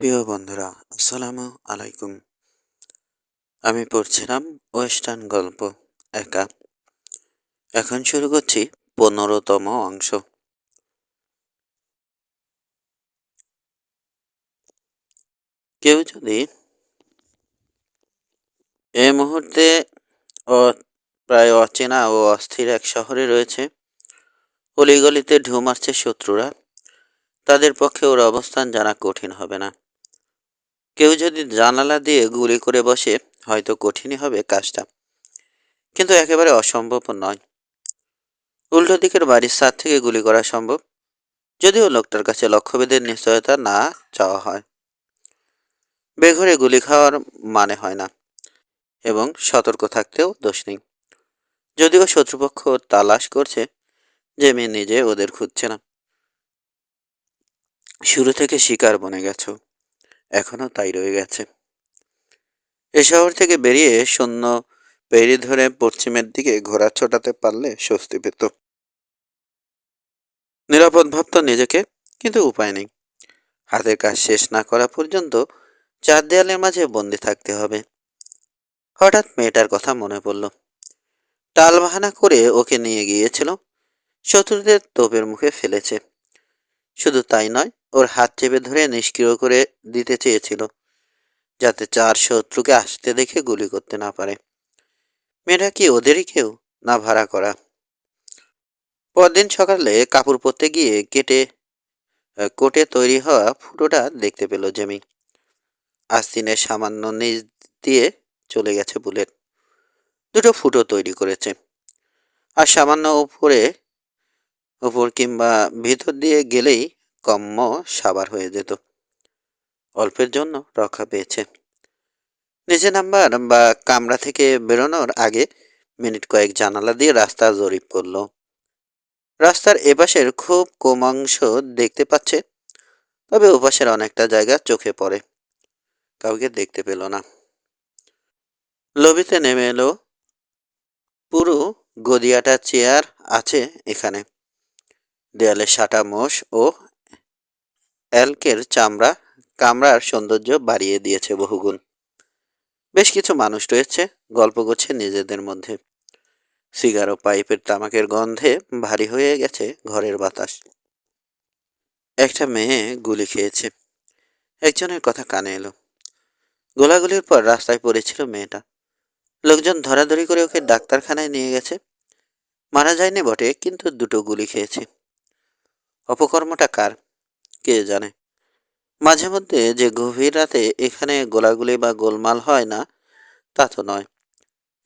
প্রিয় বন্ধুরা, আসসালামু আলাইকুম। আমি পড়ছিলাম ওয়েস্টার্ন গল্প একা। এখন শুরু করছি 15তম অংশ। কেউ যদি এই মুহূর্তে প্রায় অচেনা ও অস্থির এক শহরে রয়েছে, অলিগলিতে ঢুঁ মারছে শত্রুরা, তাদের পক্ষে ওর অবস্থান জানা কঠিন হবে না। কেউ যদি জানালা দিয়ে গুলি করে বসে, হয়তো কঠিনই হবে কাজটা, কিন্তু একেবারে অসম্ভব নয়। উল্টো দিকের বাড়ির ছাদ থেকে গুলি করা সম্ভব, যদিও লোকটার কাছে লক্ষ্যভেদের নিশ্চয়তা না চাওয়া হয়। বেঘরে গুলি খাওয়ার মানে হয় না, এবং সতর্ক থাকতেও দোষ নেই। যদিও শত্রুপক্ষ তালাশ করছে, জেমি নিজে ওদের খুঁজছে না। শুরু থেকে শিকার বনে গেছ, এখনো তাই রয়ে গেছে। এ শহর থেকে বেরিয়ে শূন্য পেরি ধরে পশ্চিমের দিকে ঘোড়া ছোটাতে পারলে স্বস্তি পেত। নিরাপদ ভাবত নিজেকে, কিন্তু উপায় নেই। হাতের কাজ শেষ না করা পর্যন্ত চার দেয়ালের মাঝে বন্দি থাকতে হবে। হঠাৎ মেয়েটার কথা মনে পড়ল। টালবাহানা করে ওকে নিয়ে গিয়েছিল, শত্রুদের তোপের মুখে ফেলেছে। শুধু তাই নয়, ওর হাত চেপে ধরে নিষ্ক্রিয় করে দিতে চেয়েছিল, যাতে চার শত্রুকে আসতে দেখে গুলি করতে না পারে। মেয়েটা কি ওদেরই কেউ, না ভাড়া করা? পরদিন সকালে কাপড় পরতে গিয়ে কোটে তৈরি হওয়া ফুটোটা দেখতে পেল জেমি। আস্তিনের সামান্য নিচ দিয়ে চলে গেছে বুলেট। দুটো ফুটো তৈরি করেছে, আর সামান্য উপর কিংবা ভিতর দিয়ে গেলেই কম্ম সাবার হয়ে যেত। অল্পের জন্য রক্ষা পেয়েছে। নিচে নাম্বার বা কামরা থেকে বেরোনোর আগে মিনিট কয়েক জানালা দিয়ে রাস্তা জরিপ করলো। রাস্তার এপাশের খুব কম অংশ দেখতে পাচ্ছে, তবে ওপাশের অনেকটা জায়গা চোখে পড়ে। কাউকে দেখতে পেল না। লবিতে নেমে এলো। পুরো গদিয়াটা চেয়ার আছে এখানে। দেয়ালে সাটা মোষ ও এলকের চামড়া কামরার সৌন্দর্য বাড়িয়ে দিয়েছে বহুগুণ। বেশ কিছু মানুষ রয়েছে, গল্প করছে নিজেদের মধ্যে। সিগার ও পাইপের তামাকের গন্ধে ভারী হয়ে গেছে ঘরের বাতাস। একটা মেয়ে গুলি খেয়েছে, একজনের কথা কানে এলো। গোলাগুলির পর রাস্তায় পড়েছিল মেয়েটা। লোকজন ধরাধরি করে ওকে ডাক্তারখানায় নিয়ে গেছে। মারা যায়নি বটে, কিন্তু দুটো গুলি খেয়েছে। অপকর্মটা কার, কে জানে। মাঝে মধ্যে যে গভীর রাতে এখানে গোলাগুলি বা গোলমাল হয় না, তা তো নয়।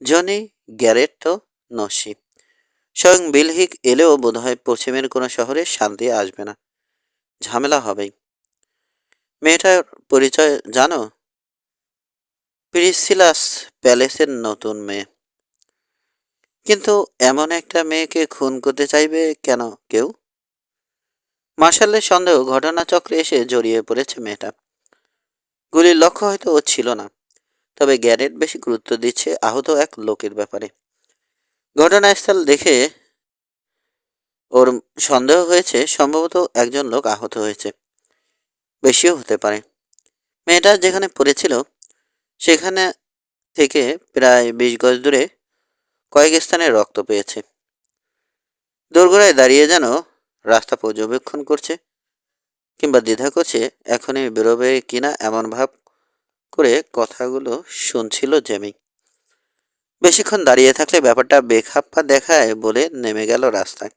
জনি গ্যারেট তো নসি। স্বয়ং বিল হিক এলেও বোধহয় পশ্চিমের কোনো শহরে শান্তি আসবে না, ঝামেলা হবেই। মেয়েটার পরিচয় জানো? প্রিসিলাস প্যালেসের নতুন মেয়ে। কিন্তু এমন একটা মেয়েকে খুন করতে চাইবে কেন কেউ? মার্শালের সন্দেহ ঘটনাচক্রে এসে জড়িয়ে পড়েছে মেয়েটা। গুলির লক্ষ্য হয়তো ও ছিল না, তবে গ্যারেট বেশি গুরুত্ব দিচ্ছে আহত এক লোকের ব্যাপারে। ঘটনাস্থল দেখে ওর সন্দেহ হয়েছে সম্ভবত একজন লোক আহত হয়েছে, বেশিও হতে পারে। মেয়েটা যেখানে পড়েছিল সেখানে থেকে প্রায় 20 গজ দূরে কয়েক স্থানে রক্ত পেয়েছে। দোরগোড়ায় দাঁড়িয়ে যেন রাস্তা পর্যবেক্ষণ করছে, কিংবা দ্বিধা করছে এখনই বেরোবে কিনা, এমন ভাব করে কথাগুলো শুনছিল জেমি। বেশিক্ষণ দাঁড়িয়ে থাকলে ব্যাপারটা বেখাপ্পা দেখায় বলে নেমে গেল রাস্তায়।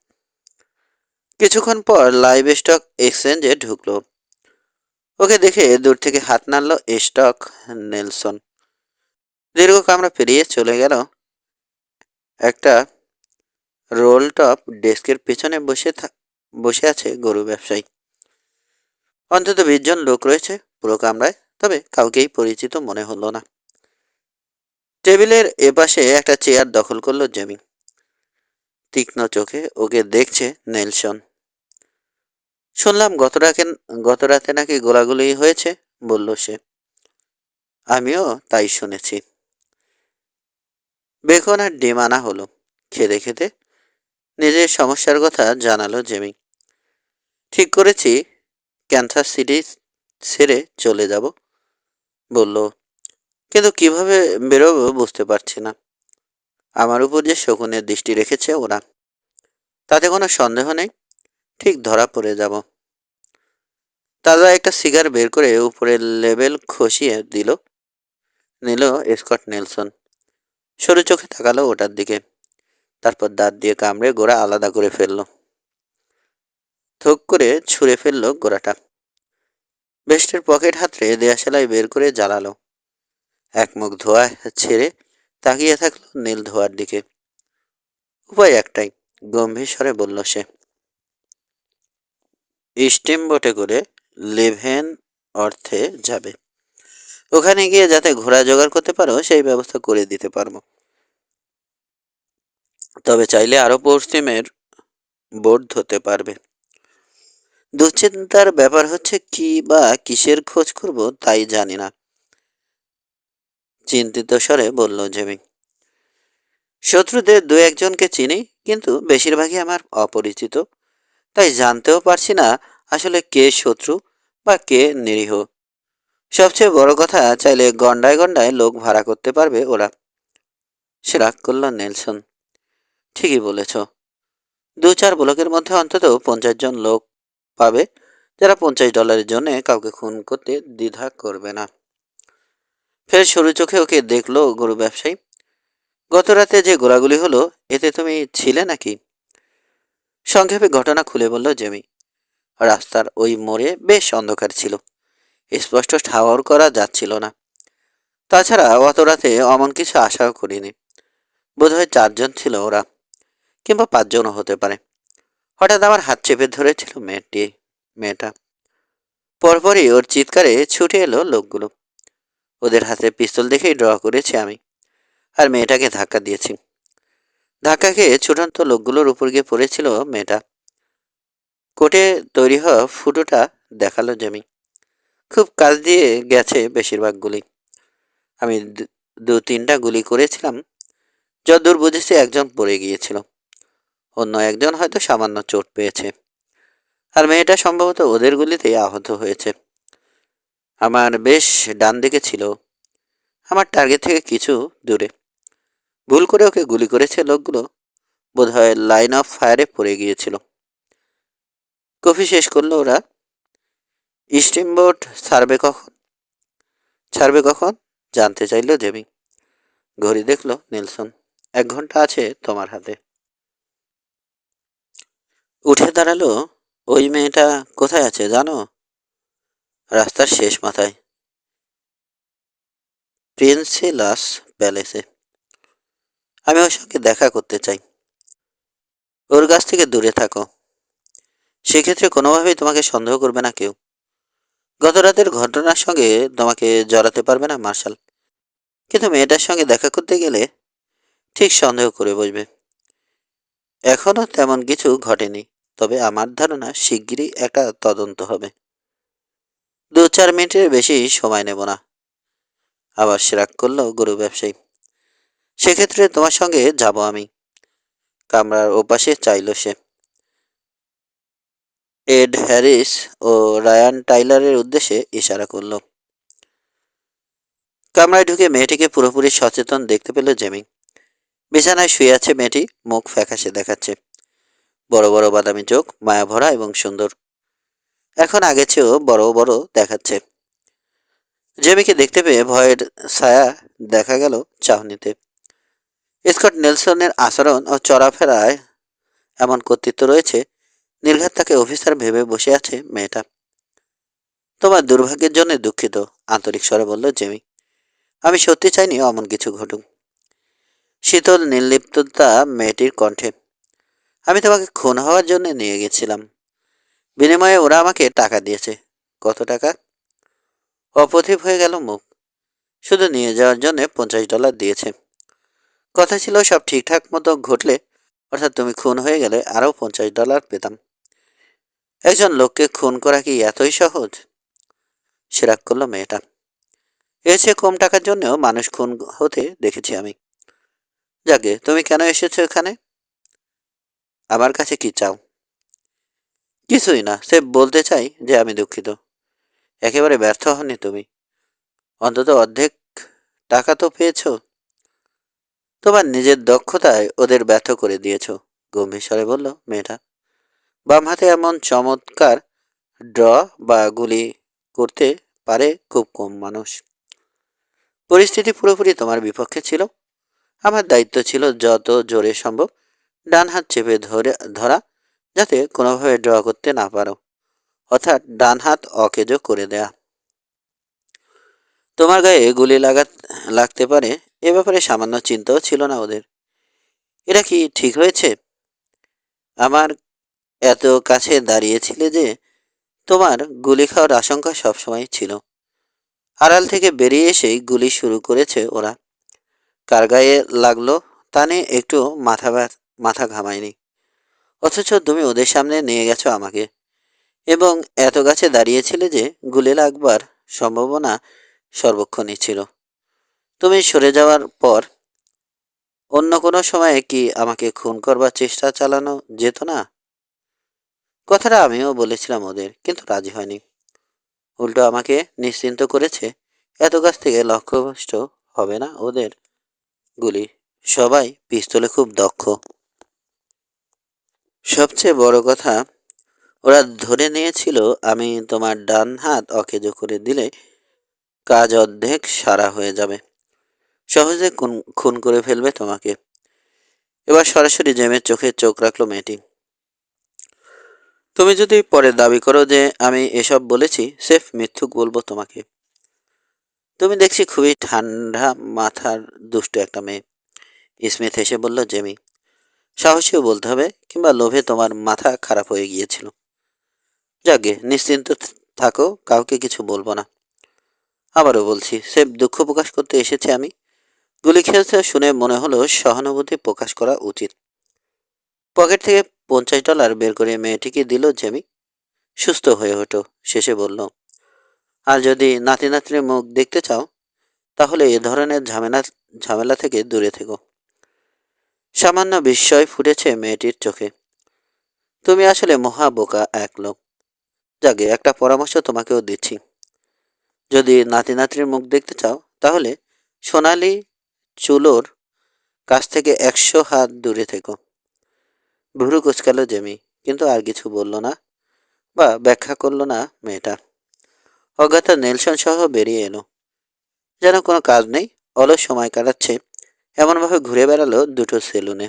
কিছুক্ষণ পর লাইভ স্টক এক্সচেঞ্জে ঢুকলো। ওকে দেখে দূর থেকে হাত নাড়ল স্টক নেলসন। দীর্ঘ কামরা পেরিয়ে চলে গেল একটা রোল টপ ডেস্কের পেছনে বসে আছে গরু ব্যবসায়ী। অন্তত 20 জন লোক রয়েছে পুরো কামরায়, তবে কাউকেই পরিচিত মনে হলো না। টেবিলের এপাশে একটা চেয়ার দখল করলো জেমি। তীক্ষ্ণ চোখে ওকে দেখছে নেলসন। শুনলাম গত রাতে নাকি গোলাগুলি হয়েছে, বলল সে। আমিও তাই শুনেছি। বেকন আর ডিম আনা হলো। খেতে খেতে নিজের সমস্যার কথা জানালো জেমি। ঠিক করেছি ক্যান্সার সিটি ছেড়ে চলে যাব বলল। কিন্তু কিভাবে বেরোবো বুঝতে পারছি না। আমার উপর যে শকুনের দৃষ্টি রেখেছে ওরা, তাতে কোনো সন্দেহ নেই ঠিক ধরা পড়ে যাব। তাজা একটা সিগার বের করে উপরের লেবেল খসিয়ে নিল স্কট নেলসন। সরু চোখে তাকালো ওটার দিকে, তারপর দাঁত দিয়ে কামড়ে গোড়া আলাদা করে ফেললো। থোক করে ছুঁড়ে ফেললো গোড়াটা। ভেস্টের পকেট হাতড়ে দেয়া সেলাই বের করে জ্বালালো। এক মুখ ধোয়া ছেড়ে তাকিয়ে থাকলো নীল ধোয়ার দিকে। উপায় একটাই, গম্ভীর স্বরে বলল সে। স্টিম বোটে করে লেভেন অর্থে যাবে। ওখানে গিয়ে যাতে ঘোড়া জোগাড় করতে পারো সেই ব্যবস্থা করে দিতে পারবো। তবে চাইলে আরো পশ্চিমের বোট ধরতে পারবে। দুশ্চিন্তার ব্যাপার হচ্ছে কি বা কিসের খোঁজ করব তাই জানি না, চিন্তিত স্বরে বলল জেমি। শত্রুদের দু একজনকে চিনি, কিন্তু বেশিরভাগই আমার অপরিচিত, তাই জানতেও পারছি না আসলে কে শত্রু বা কে নিরীহ। সবচেয়ে বড় কথা, চাইলে গন্ডায় গন্ডায় লোক ভাড়া করতে পারবে ওরা। সে রাগ করল নেলসন। ঠিকই বলেছ, দু চার ব্লকের মধ্যে অন্তত 50 জন লোক পাবে যারা $50 জন্য কাউকে খুন করতে দ্বিধা করবে না। ফের সরু চোখে ওকে দেখলো গরু ব্যবসায়ী। গত রাতে যে গোলাগুলি হলো, এতে তুমি ছিলে নাকি? সংক্ষেপে ঘটনা খুলে বলল জেমি। রাস্তার ওই মোড়ে বেশ অন্ধকার ছিল, স্পষ্ট ঠাহর করা যাচ্ছিল না। তাছাড়া অত রাতে অমন কিছু আশাও করিনি। বোধহয় 4 জন ছিল ওরা, কিংবা 5 জনও হতে পারে। হঠাৎ আমার হাত চেপে ধরেছিল মেয়েটা। পরপরই ওর চিৎকারে ছুটে এলো লোকগুলো। ওদের হাতে পিস্তল দেখেই ড্র করেছি আমি, আর মেয়েটাকে ধাক্কা দিয়েছি। ধাক্কা খেয়ে ছুটন্ত লোকগুলোর উপর গিয়ে পড়েছিল মেয়েটা। কোটে তৈরি হওয়া ফুটোটা দেখালো জেমি। খুব কাজ দিয়ে গেছে বেশিরভাগ গুলি। আমি 2-3টা গুলি করেছিলাম। যতদূর বুঝেছি একজন পড়ে গিয়েছিল, অন্য একজন হয়তো সামান্য চোট পেয়েছে, আর মেয়েটা সম্ভবত ওদের গুলিতে আহত হয়েছে। আমার বেশ ডান দিকে ছিল, আমার টার্গেট থেকে কিছু দূরে। ভুল করে ওকে গুলি করেছে লোকগুলো, বোধহয় লাইন অফ ফায়ারে পড়ে গিয়েছিল। কফি শেষ করলো ওরা। স্টিমবোট ছাড়বে কখন জানতে চাইল জেমি। ঘড়ি দেখলো নেলসন। 1 ঘন্টা আছে তোমার হাতে। উঠে দাঁড়ালো। ওই মেয়েটা কোথায় আছে জানো? রাস্তার শেষ মাথায়, প্রিন্সেলাস প্যালেসে। আমি ওর সঙ্গে দেখা করতে চাই। ওর কাছ থেকে দূরে থাকো, সেক্ষেত্রে কোনোভাবেই তোমাকে সন্দেহ করবে না কেউ। গত রাতের ঘটনার সঙ্গে তোমাকে জড়াতে পারবে না মার্শাল, কিন্তু মেয়েটার সঙ্গে দেখা করতে গেলে ঠিক সন্দেহ করে বসবে। এখনো তেমন কিছু ঘটেনি, তবে আমার ধারণা শিগগিরই একটা তদন্ত হবে। 2-4 মিনিটের বেশি সময় নেব না। আবার সে রাগ করলো গরু ব্যবসায়ী। সেক্ষেত্রে তোমার সঙ্গে যাব আমি। কামরার ওপাশে চাইল সে। এড হ্যারিস ও রায়ান টাইলারের উদ্দেশ্যে ইশারা করল। কামরায় ঢুকে মেয়েটিকে পুরোপুরি সচেতন দেখতে পেল জেমি। বিছানায় শুয়ে আছে মেয়েটি, মুখ ফ্যাকাশে দেখাচ্ছে। বড় বড় বাদামি চোখ, মায়া ভরা এবং সুন্দর। এখন আগের চেয়েও বড় বড় দেখাচ্ছে। জেমিকে দেখতে পেয়ে ভয়ের ছায়া দেখা গেল চাহনিতে। স্কট নেলসনের আচরণ ও চলাফেরায় এমন কর্তৃত্ব রয়েছে, নির্ঘাত তাকে অফিসার ভেবে বসে আছে মেয়েটা। তোমার দুর্ভাগ্যের জন্য দুঃখিত, আন্তরিক স্বরে বলল জেমি। আমি সত্যি চাইনি অমন কিছু ঘটুক। শীতল নির্লিপ্ততা মেয়েটির কণ্ঠে। আমি তোমাকে খুন হওয়ার জন্য নিয়ে গেছিলাম। বিনিময়ে ওরা আমাকে টাকা দিয়েছে। কত টাকা? অপ্রতিভ হয়ে গেল মুখ। শুধু নিয়ে যাওয়ার জন্য $50 দিয়েছে। কথা ছিল সব ঠিকঠাক মতো ঘটলে, অর্থাৎ তুমি খুন হয়ে গেলে, আরও $50 পেতাম। একজন লোককে খুন করা কি এতই সহজ? সে রাগ করল মেয়েটা। এর চেয়ে কম টাকার জন্যও মানুষ খুন হতে দেখেছি আমি। যাকে, তুমি কেন এসেছো এখানে? আমার কাছে কি চাও? কিছুই না, সে বলতে চাই যে আমি দুঃখিত। একেবারে ব্যর্থ হওনি তুমি। অন্তত অর্ধেক টাকা তো পেয়েছো। তোমার নিজের দক্ষতায় ওদের ব্যর্থ করে দিয়েছো, গম্ভীর স্বরে বলল মেয়েটা। বাম হাতে এমন চমৎকার ড্র বা গুলি করতে পারে খুব কম মানুষ। পরিস্থিতি পুরোপুরি তোমার বিপক্ষে ছিল। আমার দায়িত্ব ছিল যত জোরে সম্ভব ডান হাত চেপে ধরা, যাতে কোনোভাবে ড্র করতে না পারো, অর্থাৎ ডান হাত অকেজো করে দেয়া। তোমার গায়ে গুলি লাগতে পারে এ ব্যাপারে সামান্য চিন্তাও ছিল না ওদের। এটা কি ঠিক হয়েছে? আমার এত কাছে দাঁড়িয়েছিলে যে তোমার গুলি খাওয়ার আশঙ্কা সবসময় ছিল। আড়াল থেকে বেরিয়ে এসেই গুলি শুরু করেছে ওরা। কার গায়ে লাগলো তা নিয়ে একটু মাথা ঘামায়নি। অথচ তুমি ওদের সামনে নিয়ে গেছো আমাকে, এবং এত কাছে দাঁড়িয়েছিলে যে গুলি লাগবার সম্ভাবনা সর্বক্ষণই ছিল। তুমি সরে যাওয়ার পর অন্য কোনো সময়ে কি আমাকে খুন করবার চেষ্টা চালানো যেত না? কথাটা আমিও বলেছিলাম ওদের, কিন্তু রাজি হয়নি। উল্টো আমাকে নিশ্চিন্ত করেছে এত কাছ থেকে লক্ষ্যভ্রষ্ট হবে না ওদের গুলি। সবাই পিস্তলে খুব দক্ষ। সবচেয়ে বড় কথা, ওরা ধরে নিয়েছিল আমি তোমার ডান হাত অকেজো করে দিলে কাজ অর্ধেক সারা হয়ে যাবে। সহজে খুন করে ফেলবে তোমাকে। এবার সরাসরি জেমের চোখে চোখ রাখলো মেয়েটি। তুমি যদি পরে দাবি করো যে আমি এসব বলেছি, সেফ মিথ্যুক বলবো তোমাকে। তুমি দেখছি খুবই ঠান্ডা মাথার দুষ্ট একটা মেয়ে, স্মিথ হেসে বলল জেমি। সাহসীও বলতে হবে, কিংবা লোভে তোমার মাথা খারাপ হয়ে গিয়েছিল। যাকে নিশ্চিন্ত থাকো, কাউকে কিছু বলবো না। আবারও বলছি, সেফ দুঃখ প্রকাশ করতে এসেছে আমি। গুলি খেয়েছে শুনে মনে হলো সহানুভূতি প্রকাশ করা উচিত। পকেট থেকে $50 বের করে মেয়েটিকে দিল জেমি। সুস্থ হয়ে ওঠো, শেষে বলল। আর যদি নাতি নাতনির মুখ দেখতে চাও, তাহলে এ ধরনের ঝামেলা থেকে দূরে থেকো। সামান্য বিস্ময় ফুটেছে মেয়েটির চোখে। তুমি আসলে মহা বোকা এক লোক। যাকে একটা পরামর্শ তোমাকেও দিচ্ছি। যদি নাতি নাতনির মুখ দেখতে চাও, তাহলে সোনালি চুলোর কাছ থেকে 100 হাত দূরে থেকো। ভুরু কুচকালো জেমি, কিন্তু আর কিছু বলল না বা ব্যাখ্যা করল না মেয়েটা। অজ্ঞাত নেলসন সহ বেরিয়ে এলো। যেন কোনো কাজ নেই, অলস সময় কাটাচ্ছে এমনভাবে ঘুরে বেড়ালো দুটো সেলুনে।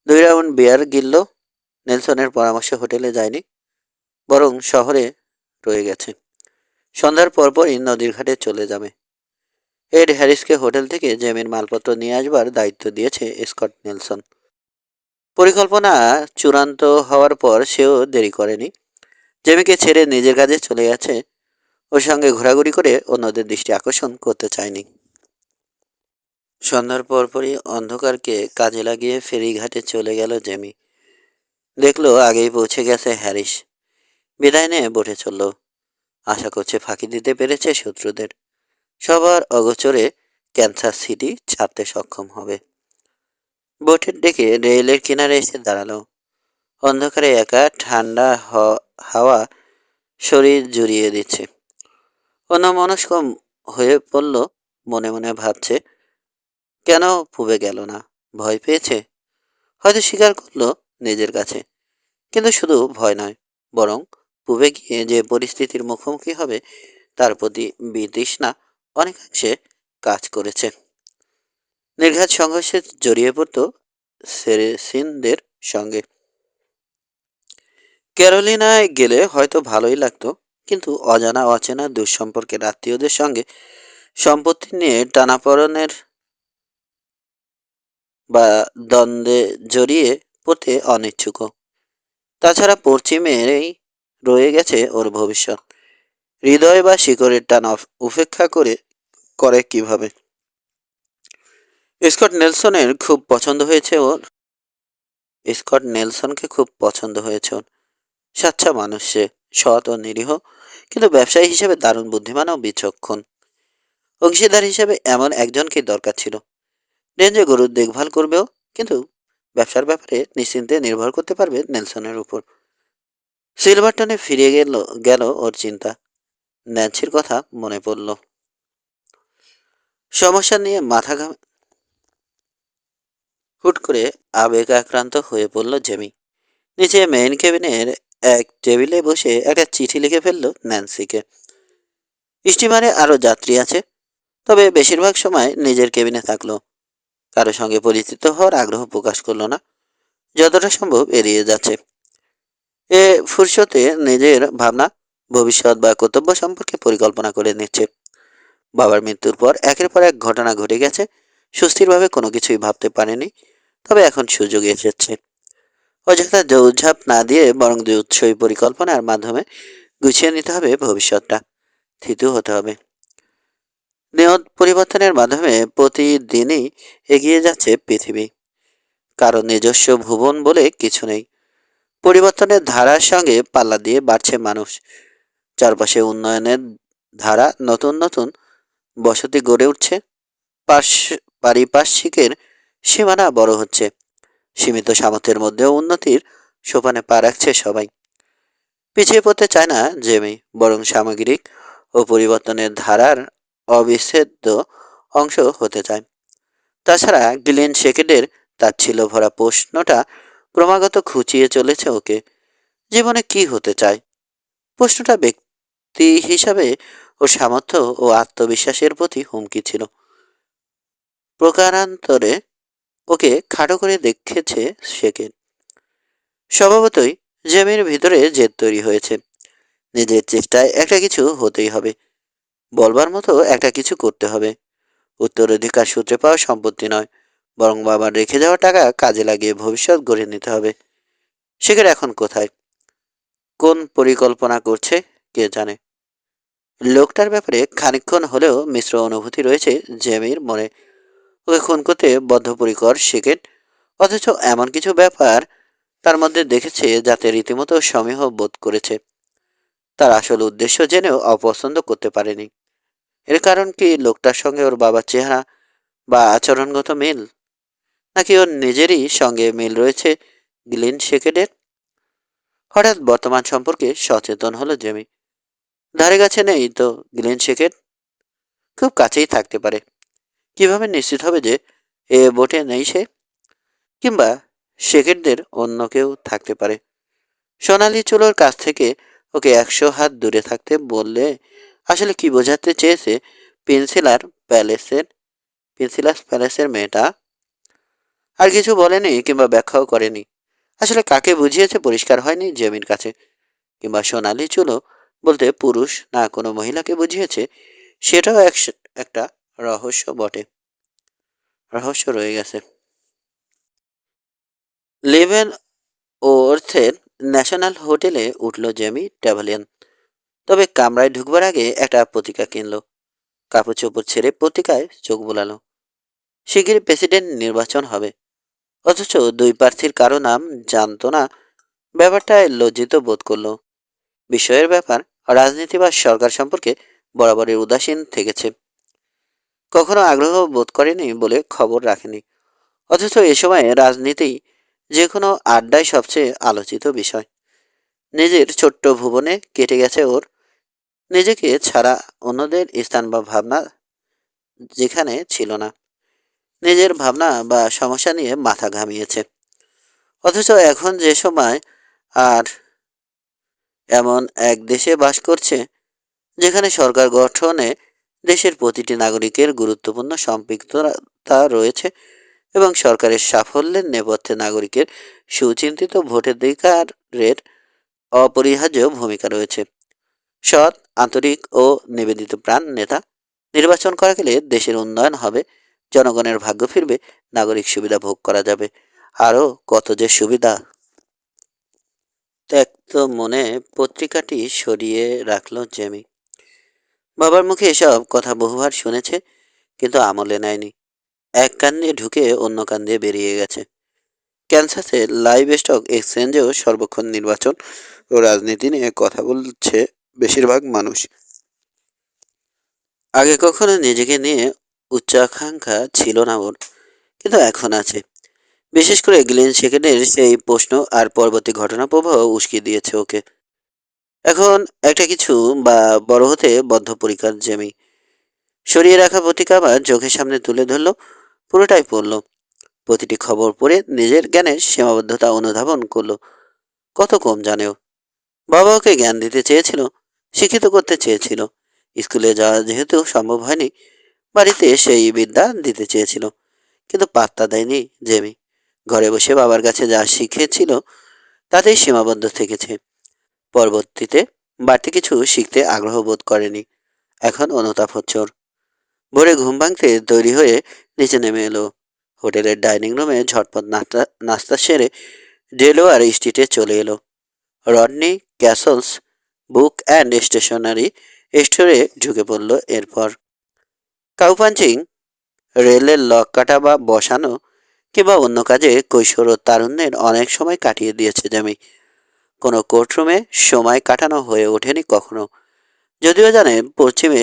2 রাউন্ড বিয়ার গিলল। নেলসনের পরামর্শে হোটেলে যায়নি, বরং শহরে রয়ে গেছে। সন্ধ্যার পরপরই নদীর ঘাটে চলে যাবে। এড হ্যারিসকে হোটেল থেকে জেমির মালপত্র নিয়ে আসবার দায়িত্ব দিয়েছে স্কট নেলসন। পরিকল্পনা চূড়ান্ত হওয়ার পর সেও দেরি করেনি। জেমিকে ছেড়ে নিজের কাজে চলে গেছে। ওর সঙ্গে ঘোরাঘুরি করে অন্যদের দৃষ্টি আকর্ষণ করতে চায়নি। সন্ধ্যার পরপরই অন্ধকারকে কাজে লাগিয়ে ফেরিঘাটে চলে গেল জেমি। দেখলো আগেই পৌঁছে গেছে হ্যারিস। বিদায় নিয়ে বসে চলল। আশা করছে ফাঁকি দিতে পেরেছে শত্রুদের। সবার অগোচরে ক্যান্সার সিটি ছাড়তে সক্ষম হবে। বোটের ডেকে রেলের কিনারে এসে দাঁড়ালো। অন্ধকারে একা ঠান্ডা হাওয়া শরীর জুড়িয়ে দিচ্ছে। অন্যমনস্ক হয়ে পড়ল। মনে মনে ভাবছে, কেন পুবে গেল না? ভয় পেয়েছে? হয়তো স্বীকার করলো নিজের কাছে। কিন্তু শুধু ভয় নয়, বরং পুবে গিয়ে যে পরিস্থিতির মুখোমুখি হবে তার প্রতি বিতৃষ্ণা অনেকাংশে কাজ করেছে। নির্ঘাত সংঘর্ষে জড়িয়ে পড়ত সেরেসিনদের সঙ্গে। ক্যারোলিনায় গেলে হয়তো ভালোই লাগতো, কিন্তু অজানা অচেনা দুঃসম্পর্কের আত্মীয়দের সঙ্গে সম্পত্তি নিয়ে টানাপড়নের বা দ্বন্দ্বে জড়িয়ে পড়তে অনিচ্ছুক। তাছাড়া পশ্চিমেই রয়ে গেছে ওর ভবিষ্যৎ। হৃদয় বা শিকড়ের টান উপেক্ষা করে কিভাবে? স্কট নেলসনের খুব পছন্দ হয়েছে ওর। স্কট নেলসনকে খুব পছন্দ হয়েছে ওর। সাচ্চা মানুষ সে, সৎ ও নিরীহ, কিন্তু ব্যবসায়ী হিসেবে দারুণ বুদ্ধিমান ও বিচক্ষণ। অংশীদার হিসেবে এমন একজনকে দরকার ছিল। রেঞ্জে গরুর দেখভাল করবেও, কিন্তু ব্যবসার ব্যাপারে নিশ্চিন্তে নির্ভর করতে পারবে নেলসনের উপর। সিলভারটনে ফিরে গেল ওর চিন্তা। ন্যান্সির কথা মনে পড়ল। সমস্যা নিয়ে মাথা ঘামে। হুট করে আবেগ আক্রান্ত হয়ে পড়ল জেমি। নিচে মেইন কেবিনের এক টেবিলে বসে একটা চিঠি লিখে ফেলল ন্যান্সিকে। স্টিমারে আরো যাত্রী আছে, তবে বেশিরভাগ সময় নিজের কেবিনে থাকলো। কারো সঙ্গে পরিচিত হওয়ার আগ্রহ প্রকাশ করলো না, যতটা সম্ভব এড়িয়ে যাচ্ছে। এ ফুরসতে নিজের ভাবনা, ভবিষ্যৎ বা কর্তব্য সম্পর্কে পরিকল্পনা করে নিচ্ছে। বাবার মৃত্যুর পর একের পর এক ঘটনা ঘটে গেছে, সুস্থিরভাবে কোনো কিছুই ভাবতে পারেনি। তবে এখন সুযোগ এসেছে। অযথা দৌড়ঝাঁপ না দিয়ে বরং উৎসই পরিকল্পনার মাধ্যমে গুছিয়ে নিতে হবে ভবিষ্যৎটা। থিতু হতে হবে। নিয়ত পরিবর্তনের মাধ্যমে প্রতিদিনই এগিয়ে যাচ্ছে পৃথিবী। কারো নিজস্ব ভুবন বলে কিছু নেই। পরিবর্তনের ধারার সঙ্গে পাল্লা দিয়ে বাড়ছে মানুষ। চারপাশে উন্নয়নের ধারা, নতুন নতুন বসতি গড়ে উঠছে। পারিপার্শ্বিকের সীমানা বড় হচ্ছে। সীমিত সামর্থ্যের মধ্যেও উন্নতির সোপানে পা রাখছে সবাই। পিছিয়ে পড়তে চায় না জেমি, বরং সামগ্রিক ও পরিবর্তনের ধারার অবিচ্ছেদ্য অংশ হতে চায়। তাছাড়া গ্লেন শেকেডের তাচ্ছিল্য ভরা প্রশ্নটা ক্রমাগত খুঁচিয়ে চলেছে ওকে। জীবনে কি হতে চায়? প্রশ্নটা ব্যক্তি হিসাবে ওর সামর্থ্য ও আত্মবিশ্বাসের প্রতি হুমকি ছিল। প্রকারান্তরে ওকে খাটো করে দেখেছে শেকেড। স্বভাবতই জেমির ভিতরে জেদ তৈরি হয়েছে। নিজের চেষ্টায় একটা কিছু হতেই হবে, বলবার মতো একটা কিছু করতে হবে। উত্তরাধিকার সূত্রে পাওয়া সম্পত্তি নয়, বরং বাবার রেখে যাওয়া টাকা কাজে লাগিয়ে ভবিষ্যৎ গড়ে নিতে হবে। সেখানে এখন কোথায়, কোন পরিকল্পনা করছে, কে জানে। লোকটার ব্যাপারে খানিকক্ষণ হলেও মিশ্র অনুভূতি রয়েছে জেমির মনে। ওকে খুন করতে বদ্ধপরিকর শেকেট, অথচ এমন কিছু ব্যাপার তার মধ্যে দেখেছে যাতে রীতিমতো সমীহ বোধ করেছে। তার আসল উদ্দেশ্য জেনেও অপছন্দ করতে পারেনি। এর কারণ কি লোকটার সঙ্গে ওর বাবার চেহারা বা আচরণগত মিল, নাকি ওর নিজেরই সঙ্গে মিল রয়েছে গ্লিন শেকেডের? হঠাৎ বর্তমান সম্পর্কে সচেতন হলো জেমি। ধারে কাছে নেই তো গ্লিন শেকেড, খুব কাছেই থাকতে পারে। কিভাবে নিশ্চিত হবে যে এ বোটে নেই সে? কিংবা শেকেডদের অন্য কেউ থাকতে পারে। সোনালি চুলোর কাছ থেকে ওকে 100 হাত দূরে থাকতে বললে আসলে কি বোঝাতে চেয়েছে পেন্সিলার প্যালেসের পেন্সিলাস প্যালেসের মেয়েটা? আর কিছু বলেনি কিংবা ব্যাখ্যাও করেনি। আসলে কাকে বুঝিয়েছে পরিষ্কার হয়নি জেমির কাছে। কিংবা সোনালি চুলো বলতে পুরুষ না কোনো মহিলাকে বুঝিয়েছে, সেটাও একটা রহস্য বটে। রহস্য রয়ে গেছে। লেভেন ও অর্থের ন্যাশনাল হোটেলে উঠল জেমি ট্যাভালিয়ান। তবে কামরায় ঢুকবার আগে একটা পত্রিকা কিনলো। কাপড় চোপড় ছেড়ে পত্রিকায় চোখ বোলালো। শিগগিরই প্রেসিডেন্ট নির্বাচন হবে, অথচ দুই প্রার্থীর কারো নাম জানতো না। ব্যাপারটায় লজ্জিত বোধ করলো। বিষয়ের ব্যাপার, রাজনীতি বা সরকার সম্পর্কে বরাবরই উদাসীন থেকেছে। কখনো আগ্রহ বোধ করেনি বলে খবর রাখেনি। অথচ এ সময়ে রাজনীতি যে কোনো আড্ডায় সবচেয়ে আলোচিত বিষয়। নিজের ছোট্ট ভুবনে কেটে গেছে ওর। নিজেকে ছাড়া অন্যদের স্থান বা ভাবনা যেখানে ছিল না। নিজের ভাবনা বা সমস্যা নিয়ে মাথা ঘামিয়েছে। অথচ এখন যে সময় আর এমন এক দেশে বাস করছে যেখানে সরকার গঠনে দেশের প্রতিটি নাগরিকের গুরুত্বপূর্ণ সম্পৃক্ততা রয়েছে এবং সরকারের সাফল্যের নেপথ্যে নাগরিকের সুচিন্তিত ভোটাধিকারের অপরিহার্য ভূমিকা রয়েছে। সৎ, আন্তরিক ও নিবেদিত প্রাণ নেতা নির্বাচন করা গেলে দেশের উন্নয়ন হবে, জনগণের ভাগ্য ফিরবে, নাগরিক সুবিধা ভোগ করা যাবে। আরও কত যে সুবিধা! ত্যক্ত মনে পত্রিকাটি সরিয়ে রাখল জেমি। বাবার মুখে এসব কথা বহুবার শুনেছে, কিন্তু আমলে নেয়নি। এক কান দিয়ে ঢুকে অন্য কান দিয়ে বেরিয়ে গেছে। ক্যান্সাসে লাইভ স্টক এক্সচেঞ্জেও সর্বক্ষণ নির্বাচন ও রাজনীতি নিয়ে কথা বলছে বেশিরভাগ মানুষ। আগে কখনো নিজেকে নিয়ে উচ্চাকাঙ্ক্ষা ছিল না ওর, কিন্তু এখন আছে। বিশেষ করে গ্লেন সেকেন্ডের সেই প্রশ্ন আর পরবর্তী ঘটনা প্রবাহ উস্কে দিয়েছে ওকে। এখন একটা কিছু বা বড় হতে বদ্ধপরিকর জেমি সরিয়ে রাখা পত্রিকা আবার চোখের সামনে তুলে ধরল। পুরোটাই পড়ল, প্রতিটি খবর পড়ে নিজের জ্ঞানের সীমাবদ্ধতা অনুধাবন করলো। কত কম জানেও। বাবা ওকে জ্ঞান দিতে চেয়েছিল, শিক্ষিত করতে চেয়েছিল। স্কুলে যাওয়া যেহেতু সম্ভব হয়নি, বাড়িতে সেই বিদ্যা দিতে চেয়েছিল, কিন্তু পাত্তা দেয়নি জেমি। ঘরে বসে বাবার কাছে যা শিখেছিল তাতেই সীমাবদ্ধ থেকেছে। পরবর্তীতে বাড়তি কিছু শিখতে আগ্রহ বোধ করেনি। এখন অনুতাপ হচ্ছে ওর। ভোরে ঘুম ভাঙতে তৈরি হয়ে নিচে নেমে এলো। হোটেলের ডাইনিং রুমে ঝটপট নাস্তা নাস্তা সেরে ডেলোয়ার স্ট্রিটে চলে এলো। রডনি ক্যাসলস বুক অ্যান্ড স্টেশনারি স্টোরে ঢুকে পড়ল। এরপর কাউপাঞ্চিং, রেলের লক কাটা বা বসানো কিংবা অন্য কাজে কৈশোর ও তারুণ্যের অনেক সময় কাটিয়ে দিয়েছে জামি। কোনো কোর্টরুমে সময় কাটানো হয়ে ওঠেনি কখনো। যদিও জানে পশ্চিমে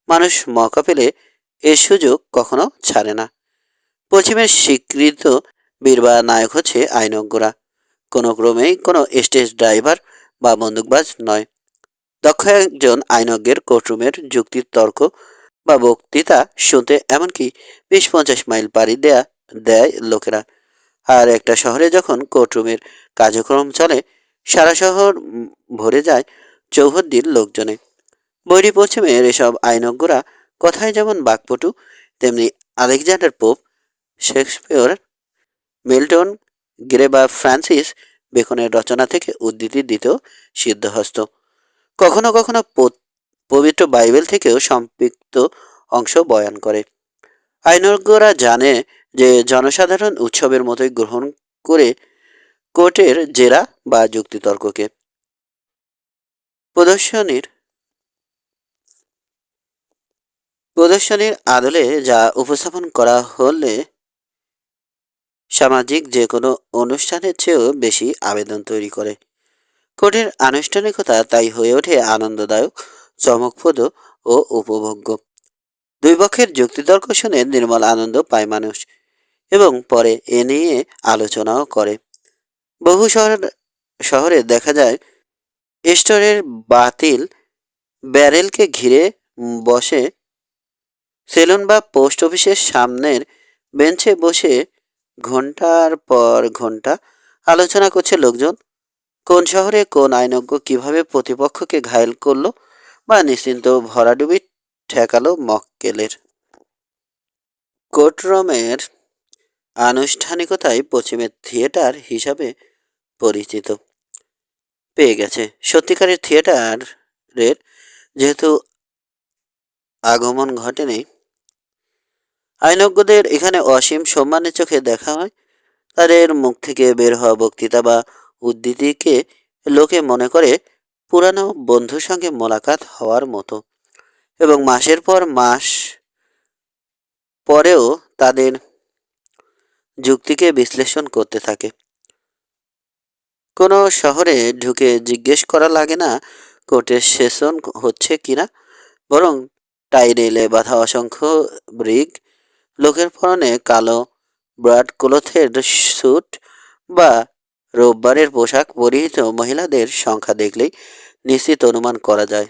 মানুষ মৌকা পেলে এ সুযোগ কখনো ছাড়ে না। পশ্চিমের স্বীকৃত বীর বা নায়ক হচ্ছে আইনজ্ঞরা, কোনো ক্রমেই কোনো স্টেজ ড্রাইভার বা বন্দুকবাজ নয়। দক্ষ একজন আইনজ্ঞের কোর্টরুমের যুক্তির তর্ক বা বক্তৃতা শুনতে এমনকি 20-50 মাইল পাড়ি দেয় লোকেরা। আর একটা শহরে যখন কোর্টরুমের কার্যক্রম চলে, সারা শহর ভরে যায় চৌহদ্দির লোকজনে। বৈরী পশ্চিমের এসব আইনজ্ঞরা কথায় যেমন বাকপটু, তেমনি Alexander pope, Shakespeare, Milton, grey বা ফ্রান্সিস বেকনের রচনা থেকে উদ্ধৃতি দিতেও সিদ্ধহস্ত। কখনো কখনো পবিত্র বাইবেল থেকেও সম্পৃক্ত অংশ বয়ান করে। আইনজ্ঞরা জানে যে জনসাধারণ উৎসবের মতোই গ্রহণ করে কোর্টের জেরা বা যুক্তিতর্ককে। প্রদর্শনীর প্রদর্শনীর আদলে যা উপস্থাপন করা হলে সামাজিক যে কোনো অনুষ্ঠানের চেয়েও বেশি আবেদন তৈরি করে। কোর্টের আনুষ্ঠানিকতা তাই হয়ে ওঠে আনন্দদায়ক, চমকপ্রদ ও উপভোগ্য। দুই পক্ষের যুক্তিতর্ক শুনে নির্মল আনন্দ পায় মানুষ, এবং পরে এ নিয়ে আলোচনাও করে। বহু শহরে দেখা যায় স্টোরের বাতিল ব্যারেলকে ঘিরে বসে সেলুন বা পোস্ট অফিসের সামনের বেঞ্চে বসে ঘন্টার পর ঘন্টা আলোচনা করছে লোকজন। কোন শহরে কোন আইনজ্ঞ কিভাবে প্রতিপক্ষকে ঘায়েল করলো বা নিশ্চিন্ত ভরাডুবি ঠেকালো মক্কেলের। কোর্টরুমের আনুষ্ঠানিকতায় পশ্চিমের থিয়েটার হিসাবে পরিচিত পেয়ে গেছে। সত্যিকারের থিয়েটারের যেহেতু আগমন ঘটেনি, আইনজ্ঞদের এখানে অসীম সম্মানের চোখে দেখা হয়। তাদের মুখ থেকে বের হওয়া বক্তৃতা বা উদ্ধৃতিকে লোকে মনে করে পুরানো বন্ধুর সঙ্গে মোলাকাত হওয়ার মতো, এবং মাসের পর মাস পরেও তাদের যুক্তিকে বিশ্লেষণ করতে থাকে। কোনো শহরে ঢুকে জিজ্ঞেস করা লাগে না কোর্টের সেশন হচ্ছে কিনা, বরং টাই রেলে বাঁধা অসংখ্য ব্রিগ, লোকের পরনে কালো ব্রাড ক্লথের স্যুট বা রোববারের পোশাক পরিহিত মহিলাদের সংখ্যা দেখলেই নিশ্চিত অনুমান করা যায়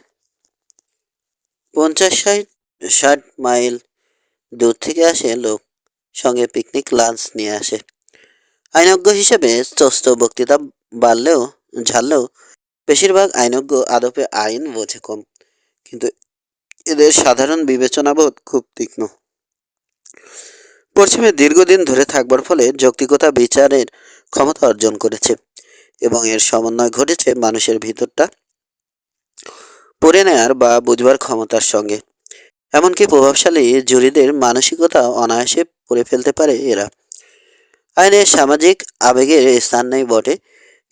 50-60 মাইল দূর থেকে আসে লোক, সঙ্গে পিকনিক লাঞ্চ নিয়ে আসে। আইনজ্ঞ হিসেবে স্বস্ত বক্তৃতা বাড়লেও ঝাড়লেও বেশিরভাগ আইনজ্ঞ আদপে আইন বোঝে কম, কিন্তু এদের সাধারণ বিবেচনাবোধ খুব তীক্ষ্ণ। পশ্চিমে দীর্ঘদিন ধরে থাকবার ফলে যৌক্তিকতা বিচারের ক্ষমতা অর্জন করেছে, এবং এর সমন্বয় ঘটেছে মানুষের ভিতরটা পড়ে নেয়ার বা বুঝবার ক্ষমতার সঙ্গে। এমনকি প্রভাবশালী জুরিদের মানসিকতা অনায়াসে পড়ে ফেলতে পারে এরা। আইনের সামাজিক আবেগের স্থান নেই বটে,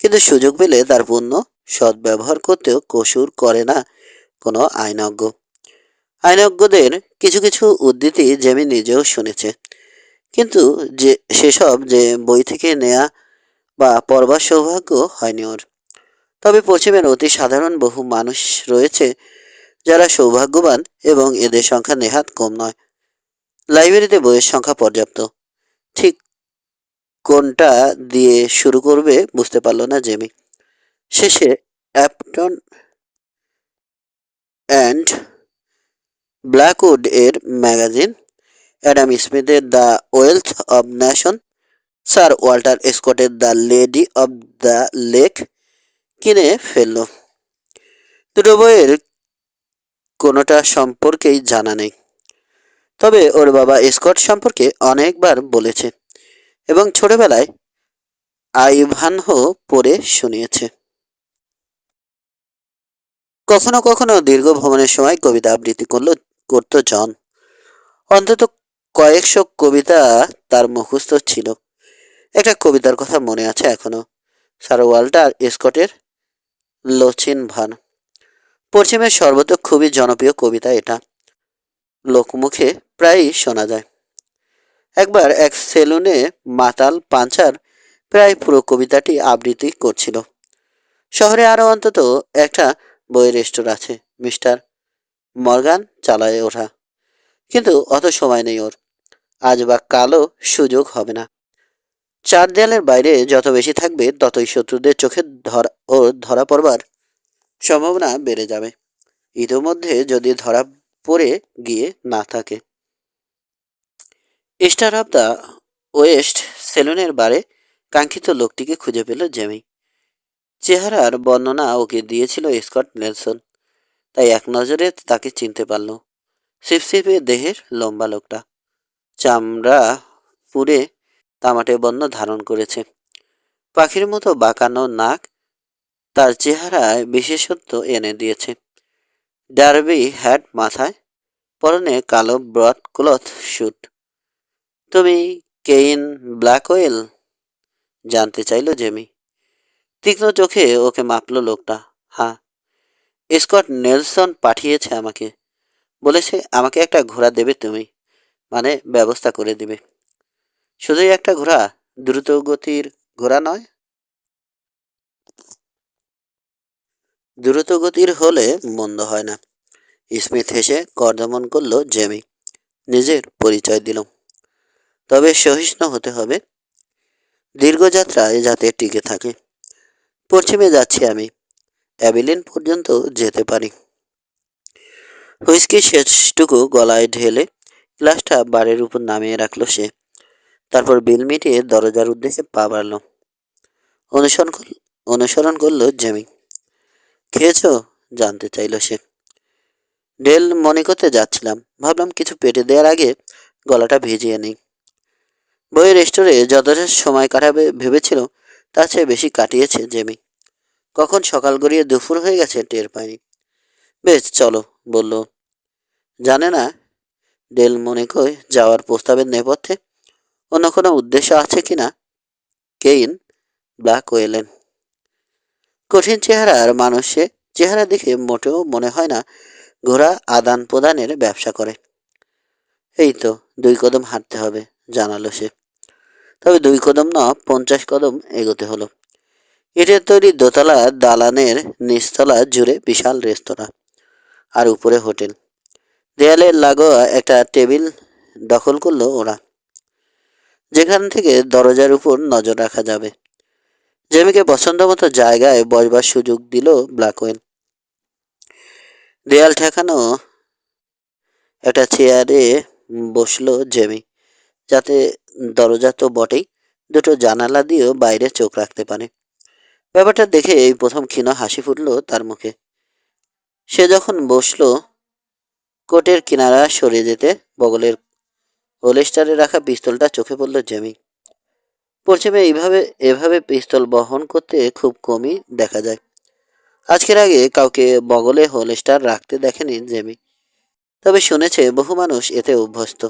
কিন্তু সুযোগ পেলে তার পূর্ণ সদ্ব্যবহার করতেও কসুর করে না কোনো আইনজ্ঞ। আইনজ্ঞদের কিছু কিছু উদ্ধৃতি জেমি নিজেও শুনেছে, কিন্তু সেসব যে বই থেকে নেয়া বা পড়বার সৌভাগ্য হয়নি ওর। তবে পশ্চিমের অতি সাধারণ বহু মানুষ রয়েছে যারা সৌভাগ্যবান, এবং এদের সংখ্যা নেহাত কম নয়। লাইব্রেরিতে বইয়ের সংখ্যা পর্যাপ্ত। ঠিক কোনটা দিয়ে শুরু করবে বুঝতে পারল না জেমি। শেষে অ্যাপটন অ্যান্ড ব্ল্যাকউড এর ম্যাগাজিন, অ্যাডাম স্মিথের the wealth of nation, sir Walter স্কটের the lady of the lake কিনে ফেলল। দুটো বইয়ের কোনোটা সম্পর্কেই জানা নেই, তবে ওর বাবা স্কট সম্পর্কে অনেকবার বলেছে এবং ছোটবেলায় আইভানহো পড়ে শুনিয়েছে। কখনো কখনো দীর্ঘ ভ্রমণের সময় কবিতা আবৃত্তি করত জন। অন্তত কয়েকশো কবিতা তার মুখস্থ ছিল। একটা কবিতার কথা মনে আছে এখনো, স্যার ওয়াল্টার স্কটের লোচিন ভান। পশ্চিমের সর্বত্র খুবই জনপ্রিয় কবিতা এটা, লোকমুখে প্রায়ই শোনা যায়। একবার এক সেলুনে মাতাল পাঞ্চার প্রায় পুরো কবিতাটি আবৃত্তি করছিল। শহরে আরো অন্তত একটা বইয়ের স্টোর আছে, মিস্টার মর্গান চালায় ওঠা, কিন্তু অত সময় নেই ওর। আজ বা কালও সুযোগ হবে না। চার দেয়ালের বাইরে যত বেশি থাকবে ততই শত্রুদের চোখে ধরা পড়বার সম্ভাবনা বেড়ে যাবে, ইতোমধ্যে যদি ধরা পড়ে গিয়ে না থাকে। স্টার অব দ্য ওয়েস্ট সেলুনের বারে কাঙ্ক্ষিত লোকটিকে খুঁজে পেল জেমি। চেহারার বর্ণনা ওকে দিয়েছিল স্কট নেলসন, তাই এক নজরে তাকে চিনতে পারল। সিপসিপে দেহের লম্বা লোকটা, চামড়া পুড়ে তামাটে বর্ণ ধারণ করেছে, পাখির মতো বাঁকানো নাক তার চেহারায় বিশেষত্ব এনে দিয়েছে। ডার্বি হ্যাট মাথায়, পরনে কালো ব্রড ক্লথ স্যুট। তুমি কেইন ব্ল্যাকওয়েল? জানতে চাইল জেমি। তীক্ষ্ণ চোখে ওকে মাপল লোকটা। হ্যাঁ, স্কট নেলসন পাঠিয়েছে আমাকে, বলেছে আমাকে একটা ঘোড়া দেবে তুমি, মানে ব্যবস্থা করে দিবে। শুধুই একটা ঘোড়া? দ্রুত গতির ঘোড়া নয়? দ্রুত গতির হলে মন্দ হয় না। স্মিথ হেসে কর্দমন করল জেমি, নিজের পরিচয় দিল। তবে সহিষ্ণু হতে হবে, দীর্ঘ যাত্রায় যাতে টিকে থাকে। পশ্চিমে যাচ্ছি আমি, অ্যাবিলিন পর্যন্ত যেতে পারি। হুইস্কি শেষটুকু গলায় ঢেলে গ্লাসটা বারের উপর নামিয়ে রাখল সে। তারপর বিল মিটিয়ে দরজার উদ্দেশ্যে পা বাড়ল। অনুসরণ অনুসরণ করল জেমি। খেয়েছ? জানতে চাইল সে। ডেল মনে করতে যাচ্ছিলাম, ভাবলাম কিছু পেটে দেওয়ার আগে গলাটা ভিজিয়ে নেই। বইয়ের স্টোরে যতটা সময় কাটাবে ভেবেছিল তার চেয়ে বেশি কাটিয়েছে জেমি। কখন সকাল গড়িয়ে দুপুর হয়ে গেছে টের পায়নি। বেশ চলো, বলল। জানে না ডেল মনে করে যাওয়ার প্রস্তাবের নেপথ্যে অন্য কোনো উদ্দেশ্য আছে কিনা। কেইন ব্ল্যাকওয়েলেন কঠিন চেহারার মানুষ সে। চেহারা দেখে মোটেও মনে হয় না ঘোড়া আদান প্রদানের ব্যবসা করে। এই তো 2 কদম হাঁটতে হবে, জানালো সে। তবে 2 কদম না, 50 কদম এগোতে হলো। ইটের তৈরি দোতলা দালানের নিচতলা জুড়ে বিশাল রেস্তোরাঁ, আর উপরে হোটেল। দেয়ালে লাগোয়া একটা টেবিল দখল করলো ওরা, যেখান থেকে দরজার উপর নজর রাখা যাবে। জেমিকে পছন্দ মতো জায়গায় বসবার সুযোগ দিল ব্ল্যাকওয়েল। দেয়াল ঠেকানো একটা চেয়ারে বসলো জেমি, যাতে দরজা তো বটেই, দুটো জানালা দিয়েও বাইরে চোখ রাখতে পারে। ব্যাপারটা দেখে এই প্রথম ক্ষীণ হাসি ফুটল তার মুখে। সে যখন বসলো, কোটের কিনারা সরে যেতে বগলের হোলস্টারে রাখা পিস্তলটা চোখে পড়ল জেমি। পশ্চিমে এভাবে পিস্তল বহন করতে খুব কমই দেখা যায়। আজকের আগে কাউকে বগলে হোলস্টার রাখতে দেখেনি জেমি, তবে শুনেছে বহু মানুষ এতে অভ্যস্ত।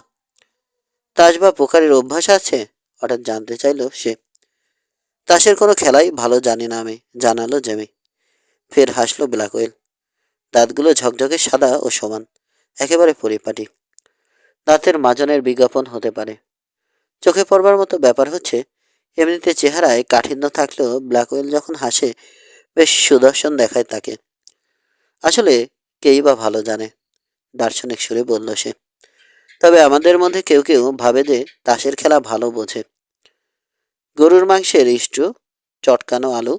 তাস বা পোকারের অভ্যাস আছে? হঠাৎ জানতে চাইল সে। তাসের কোনো খেলাই ভালো জানি না আমি, জানালো জেমি। ফের হাসলো ব্ল্যাকওয়েল। দাঁতগুলো ঝকঝকে সাদা ও সমান, একেবারে পরিপাটি। দাঁতের মাজনের বিজ্ঞাপন হতে পারে। চোখে পড়বার মতো ব্যাপার হচ্ছে, এমনিতে চেহারায় কাঠিন্য থাকলেও ব্ল্যাকওয়েল যখন হাসে বেশ সুদর্শন দেখায় তাকে। আসলে কেই বা ভালো জানে, দার্শনিক সুরে বলল সে। তবে আমাদের মধ্যে কেউ কেউ ভাবে যে তাসের খেলা ভালো বোঝে। গরুর মাংসের স্টু, চটকানো আলু,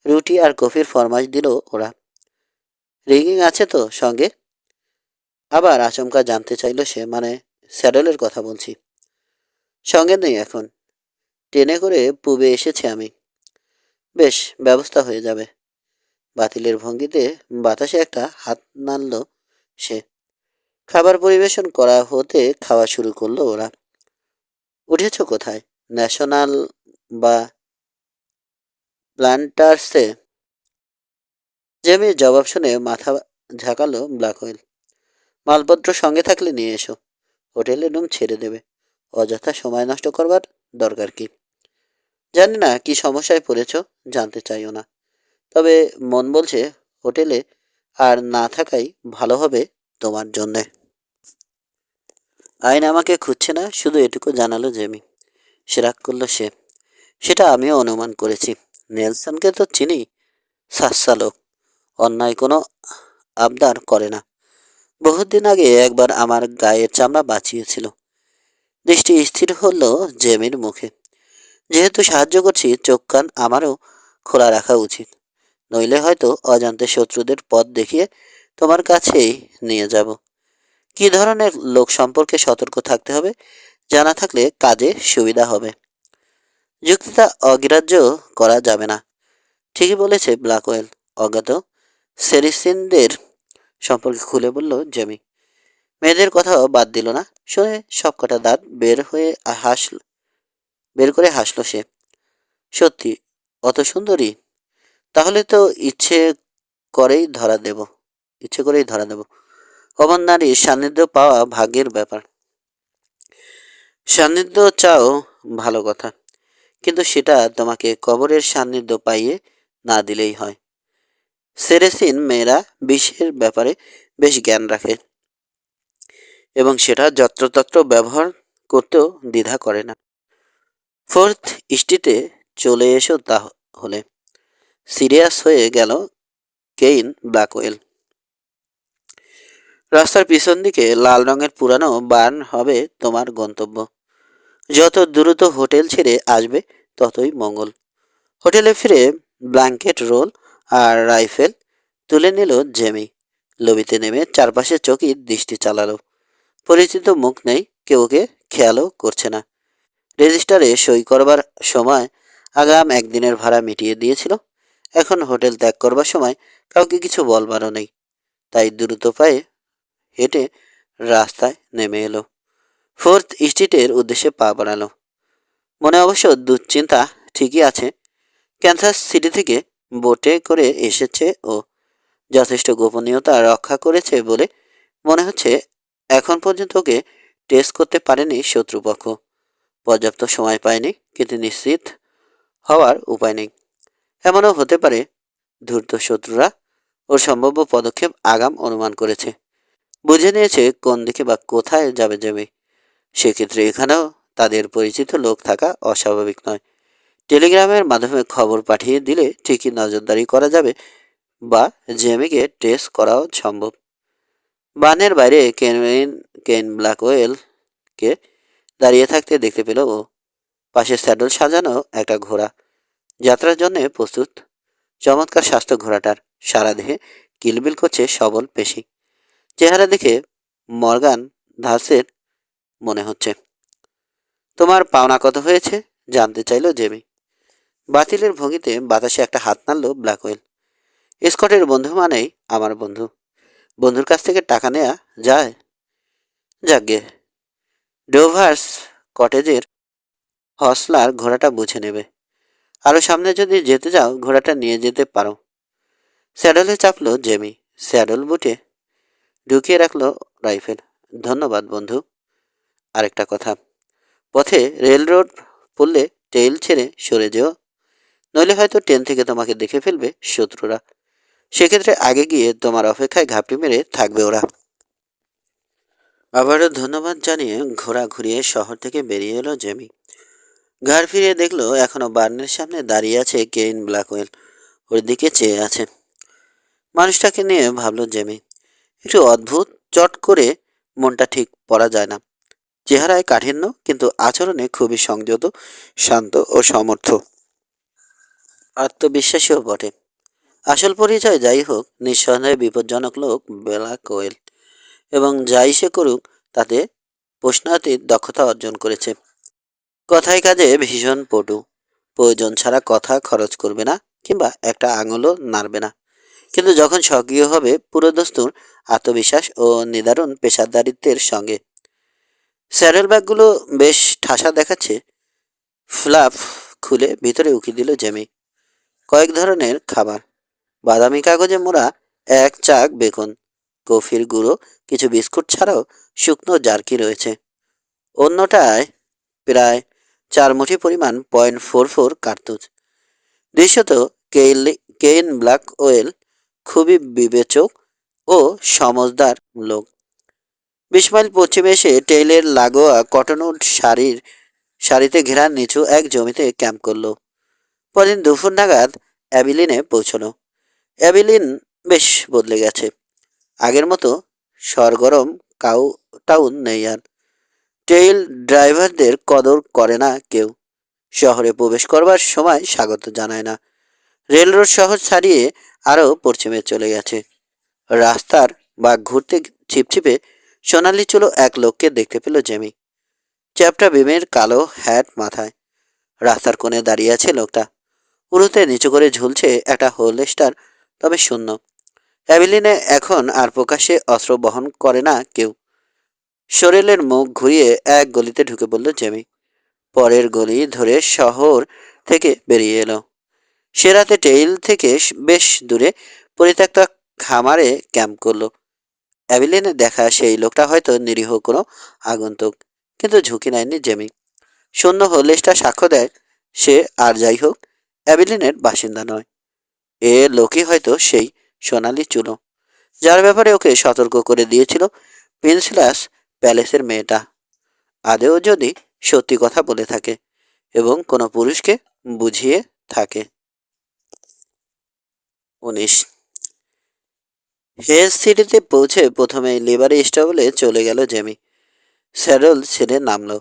রুটি আর কফির ফরমাশ দিল ওরা। রিগিং আছে তো সঙ্গে? আবার আচমকা জানতে চাইল সে, মানে স্যাডেলের কথা বলছি। সঙ্গে নেই এখন, ট্রেনে করে পুবে এসেছি আমি। বেশ, ব্যবস্থা হয়ে যাবে। বাতিলের ভঙ্গিতে বাতাসে একটা হাত নাড়ল সে। খাবার পরিবেশন করা হতে খাওয়া শুরু করলো ওরা। উঠেছ কোথায়? ন্যাশনাল বা প্ল্যান্টার্সে? জেমির জবাব শুনে মাথা ঝাঁকালো ব্ল্যাকওয়েল। মালপত্র সঙ্গে থাকলে নিয়ে এসো, হোটেলের রুম ছেড়ে দেবে। অযথা সময় নষ্ট করবার দরকার কি? জানি না কি সমস্যায় পড়েছ, জানতে চাইও না। তবে মন বলছে হোটেলে আর না থাকাই ভালো হবে তোমার জন্যে। আইন আমাকে খুঁজছে না, শুধু এটুকু জানালো জেমি। সে রাগ করলো সে। সেটা আমিও অনুমান করেছি। নেলসনকে তো চিনি, সাচ্চা লোক, অন্যায় কোনো আবদার করে না। বহুদিন আগে একবার আমার গায়ের চামড়া বাঁচিয়েছিল। দৃষ্টি স্থির হলো জেমির মুখে। যেহেতু সাহায্য করছি, চোখ কান আমারও খোলা রাখা উচিত, নইলে হয়তো অজান্তে শত্রুদের পথ দেখিয়ে তোমার কাছেই নিয়ে যাব। কি ধরনের লোক সম্পর্কে সতর্ক থাকতে হবে জানা থাকলে কাজে সুবিধা হবে। যুক্তিটা অগ্রাহ্য করা যাবে না। ঠিকই বলেছে ব্ল্যাকওয়েল। অজ্ঞাত সেরিসিনদের সম্পর্কে খুলে বলল জেমি। মেয়েদের কথাও বাদ দিল না। শুনে সবকটা দাঁত বের করে হাসলো সে। সত্যি? অত সুন্দরী? তাহলে তো করেই ধরা দেব ইচ্ছে করেই ধরা দেব। অমন নারীর সান্নিধ্য পাওয়া ভাগ্যের ব্যাপার। সান্নিধ্য চাও, ভালো কথা, কিন্তু সেটা তোমাকে কবরের সান্নিধ্য পাইয়ে না দিলেই হয়। সেরেসিন মেয়েরা বিষের ব্যাপারে বেশ জ্ঞান রাখে এবং সেটা যত্রতত্র ব্যবহার করতেও দ্বিধা করে না। ফোর্থ স্ট্রিটে চলে এসো তাহলে। সিরিয়াস হয়ে গেল কেইন ব্ল্যাকওয়েল। রাস্তার পিছন দিকে লাল রঙের পুরানো বার্ন হবে তোমার গন্তব্য। যত দ্রুত হোটেল ছেড়ে আসবে ততই মঙ্গল। হোটেলে ফিরে ব্ল্যাঙ্কেট রোল আর রাইফেল তুলে নিল জেমি। লবিতে নেমে চারপাশে চকির দৃষ্টি চালালো। পরিচিত মুখ নেই, কেউ ওকে খেয়ালও করছে না। রেজিস্টারে সই করবার সময় আগাম একদিনের ভাড়া মিটিয়ে দিয়েছিল। এখন হোটেল ত্যাগ করবার সময় কাউকে কিছু বলবারও নেই। তাই দ্রুত পায়ে হেঁটে রাস্তায় নেমে এলো। ফোর্থ স্ট্রিটের উদ্দেশ্যে পা বাড়ালো। মনে অবশ্য দুশ্চিন্তা ঠিকই আছে। ক্যান্সাস সিটি থেকে বোটে করে এসেছে ও। যথেষ্ট গোপনীয়তা রক্ষা করেছে বলে মনে হচ্ছে। এখন পর্যন্ত ওকে টেস্ট করতে পারেনি শত্রুপক্ষ। পর্যাপ্ত সময় পায়নি, কিন্তু নিশ্চিত হওয়ার উপায় নেই। এমনও হতে পারে ধূর্ত শত্রুরা ওর সম্ভাব্য পদক্ষেপ আগাম অনুমান করেছে, বুঝে নিয়েছে কোন দিকে বা কোথায় যাবে। সেক্ষেত্রে এখানেও তাদের পরিচিত লোক থাকা অস্বাভাবিক নয়। টেলিগ্রামের মাধ্যমে খবর পাঠিয়ে দিলে ঠিকই নজরদারি করা যাবে বা জেমিকে ট্রেস করাও সম্ভব। বানের বাইরে কেন ব্ল্যাকওয়েলকে দাঁড়িয়ে থাকতে দেখতে পেল ও। পাশে স্যাডল সাজানো একটা ঘোড়া, যাত্রার জন্য প্রস্তুত। চমৎকার স্বাস্থ্য ঘোড়াটার, সারা দেহে কিলবিল করছে সবল পেশি। চেহারা দেখে মর্গান ধাসের মনে হচ্ছে। তোমার পাওনা কত হয়েছে জানতে চাইল জেমি। বাতিলের ভঙ্গিতে বাতাসে একটা হাত নাড়ল ব্ল্যাকওয়েল। স্কটের বন্ধু মানেই আমার বন্ধু। বন্ধুর কাছ থেকে টাকা নেয়া যায়? যাকগে, ডোভার্স কটেজের হসলার ঘোড়াটা বুঝে নেবে। আরো সামনে যদি যেতে যাও ঘোড়াটা নিয়ে যেতে পারো। স্যাডলে চাপলো জেমি। স্যাডল বুটে ঢুকিয়ে রাখলো রাইফেল। ধন্যবাদ বন্ধু। আরেকটা কথা, পথে রেল রোড পড়লে টেইল ছেড়ে সরে যেও, নইলে হয়তো ট্রেন থেকে তোমাকে দেখে ফেলবে শত্রুরা। সেক্ষেত্রে আগে গিয়ে তোমার অপেক্ষায় ঘাপটি মেরে থাকবে ওরা। আবারও ধন্যবাদ জানিয়ে ঘোড়া ঘুরিয়ে শহর থেকে বেরিয়ে এলো জেমি। ঘাড় ফিরিয়ে দেখলো এখনো বার্নের সামনে দাঁড়িয়ে আছে কেইন ব্ল্যাকওয়েল। ওর দিকে চেয়ে আছে। মানুষটাকে নিয়ে ভাবলো জেমি। একটু অদ্ভুত, চট করে মনটা ঠিক পড়া যায় না। চেহারায় কাঠিন্য, কিন্তু আচরণে খুবই সংযত, শান্ত ও সমর্থ। আত্মবিশ্বাসীও বটে। আসল পরিচয় যাই হোক, নিঃসন্দেহে বিপজ্জনক লোক ব্ল্যাক ওয়েল, এবং যাই সে করুক তাতে প্রশ্নাতীত দক্ষতা অর্জন করেছে। কথায় কাজে ভীষণ পটু, প্রয়োজন ছাড়া কথা খরচ করবে না কিংবা একটা আঙুলও নাড়বে না। কিন্তু যখন সক্রিয় হবে পুরোদস্তুর আত্মবিশ্বাস ও নিদারুণ পেশাদারিত্বের সঙ্গে। স্যারেল ব্যাগগুলো বেশ ঠাসা দেখাচ্ছে। ফ্লাপ খুলে ভিতরে উকি দিল জেমি। কয়েক ধরনের খাবার, বাদামি কাগজে মোড়া এক চাক বেকন, কফির গুঁড়ো, কিছু বিস্কুট ছাড়াও শুকনো জার্কি রয়েছে। অন্যটায় প্রায় 4 মুঠি পরিমাণ .44 কার্তুজ। দৃশ্যত কেইন ব্ল্যাক ওয়েল খুবই বিবেচক ও সমজদার লোক। 20 মাইল পশ্চিমে এসে টেইলের লাগোয়া কটনউড সারিতে ঘেরা নিচু এক জমিতে ক্যাম্প করলো। পরদিন দুপুর নাগাদ অ্যাবিলিনে পৌঁছলো। অ্যাবিলিন বেশ বদলে গেছে। আগের মতো সরগরম কাউ টাউন নেই আর। টেইল ড্রাইভারদের কদর করে না কেউ। শহরে প্রবেশ করবার সময় স্বাগত জানায় না। রেল রোড শহর ছাড়িয়ে আরও পশ্চিমে চলে গেছে। রাস্তার বা ঘুরতে ছিপছিপে সোনালি চুলো এক লোককে দেখতে পেল জেমি। চ্যাপটা বিমের কালো হ্যাট মাথায়। রাস্তার কোণে দাঁড়িয়ে আছে লোকটা। উরুতে নিচু করে ঝুলছে একটা হোলস্টার, তবে শূন্য। অ্যাবিলিনে এখন আর প্রকাশ্যে অস্ত্র বহন করে না কেউ। শরীরের মুখ ঘুরিয়ে এক গলিতে ঢুকে পড়ল জেমি। পরের গলি ধরে শহর থেকে বেরিয়ে এলো। সে রাতে টেইল থেকে বেশ দূরে পরিত্যক্ত খামারে ক্যাম্প করলো। অ্যাবিলিনে দেখা সেই লোকটা হয়তো নিরীহ কোনো আগন্তুক, কিন্তু ঝুঁকি নেয়নি জেমি। শূন্য হোলেসটা সাক্ষ্য দেয় সে আর যাই হোক অ্যাবিলিনের বাসিন্দা নয়। এ লোকই হয়তো সেই সোনালি চুলো, যার ব্যাপারে ওকে সতর্ক করে দিয়েছিল প্রিন্সলাস প্যালেসের মেয়েটা। আদেও যদি সত্যি কথা বলে থাকে এবং কোনো পুরুষকে বুঝিয়ে থাকে। 19। হেজ সিটিতে পৌঁছে প্রথমে লিভারি স্টেবলে চলে গেল জেমি। স্যাডল ছেড়ে নামলো।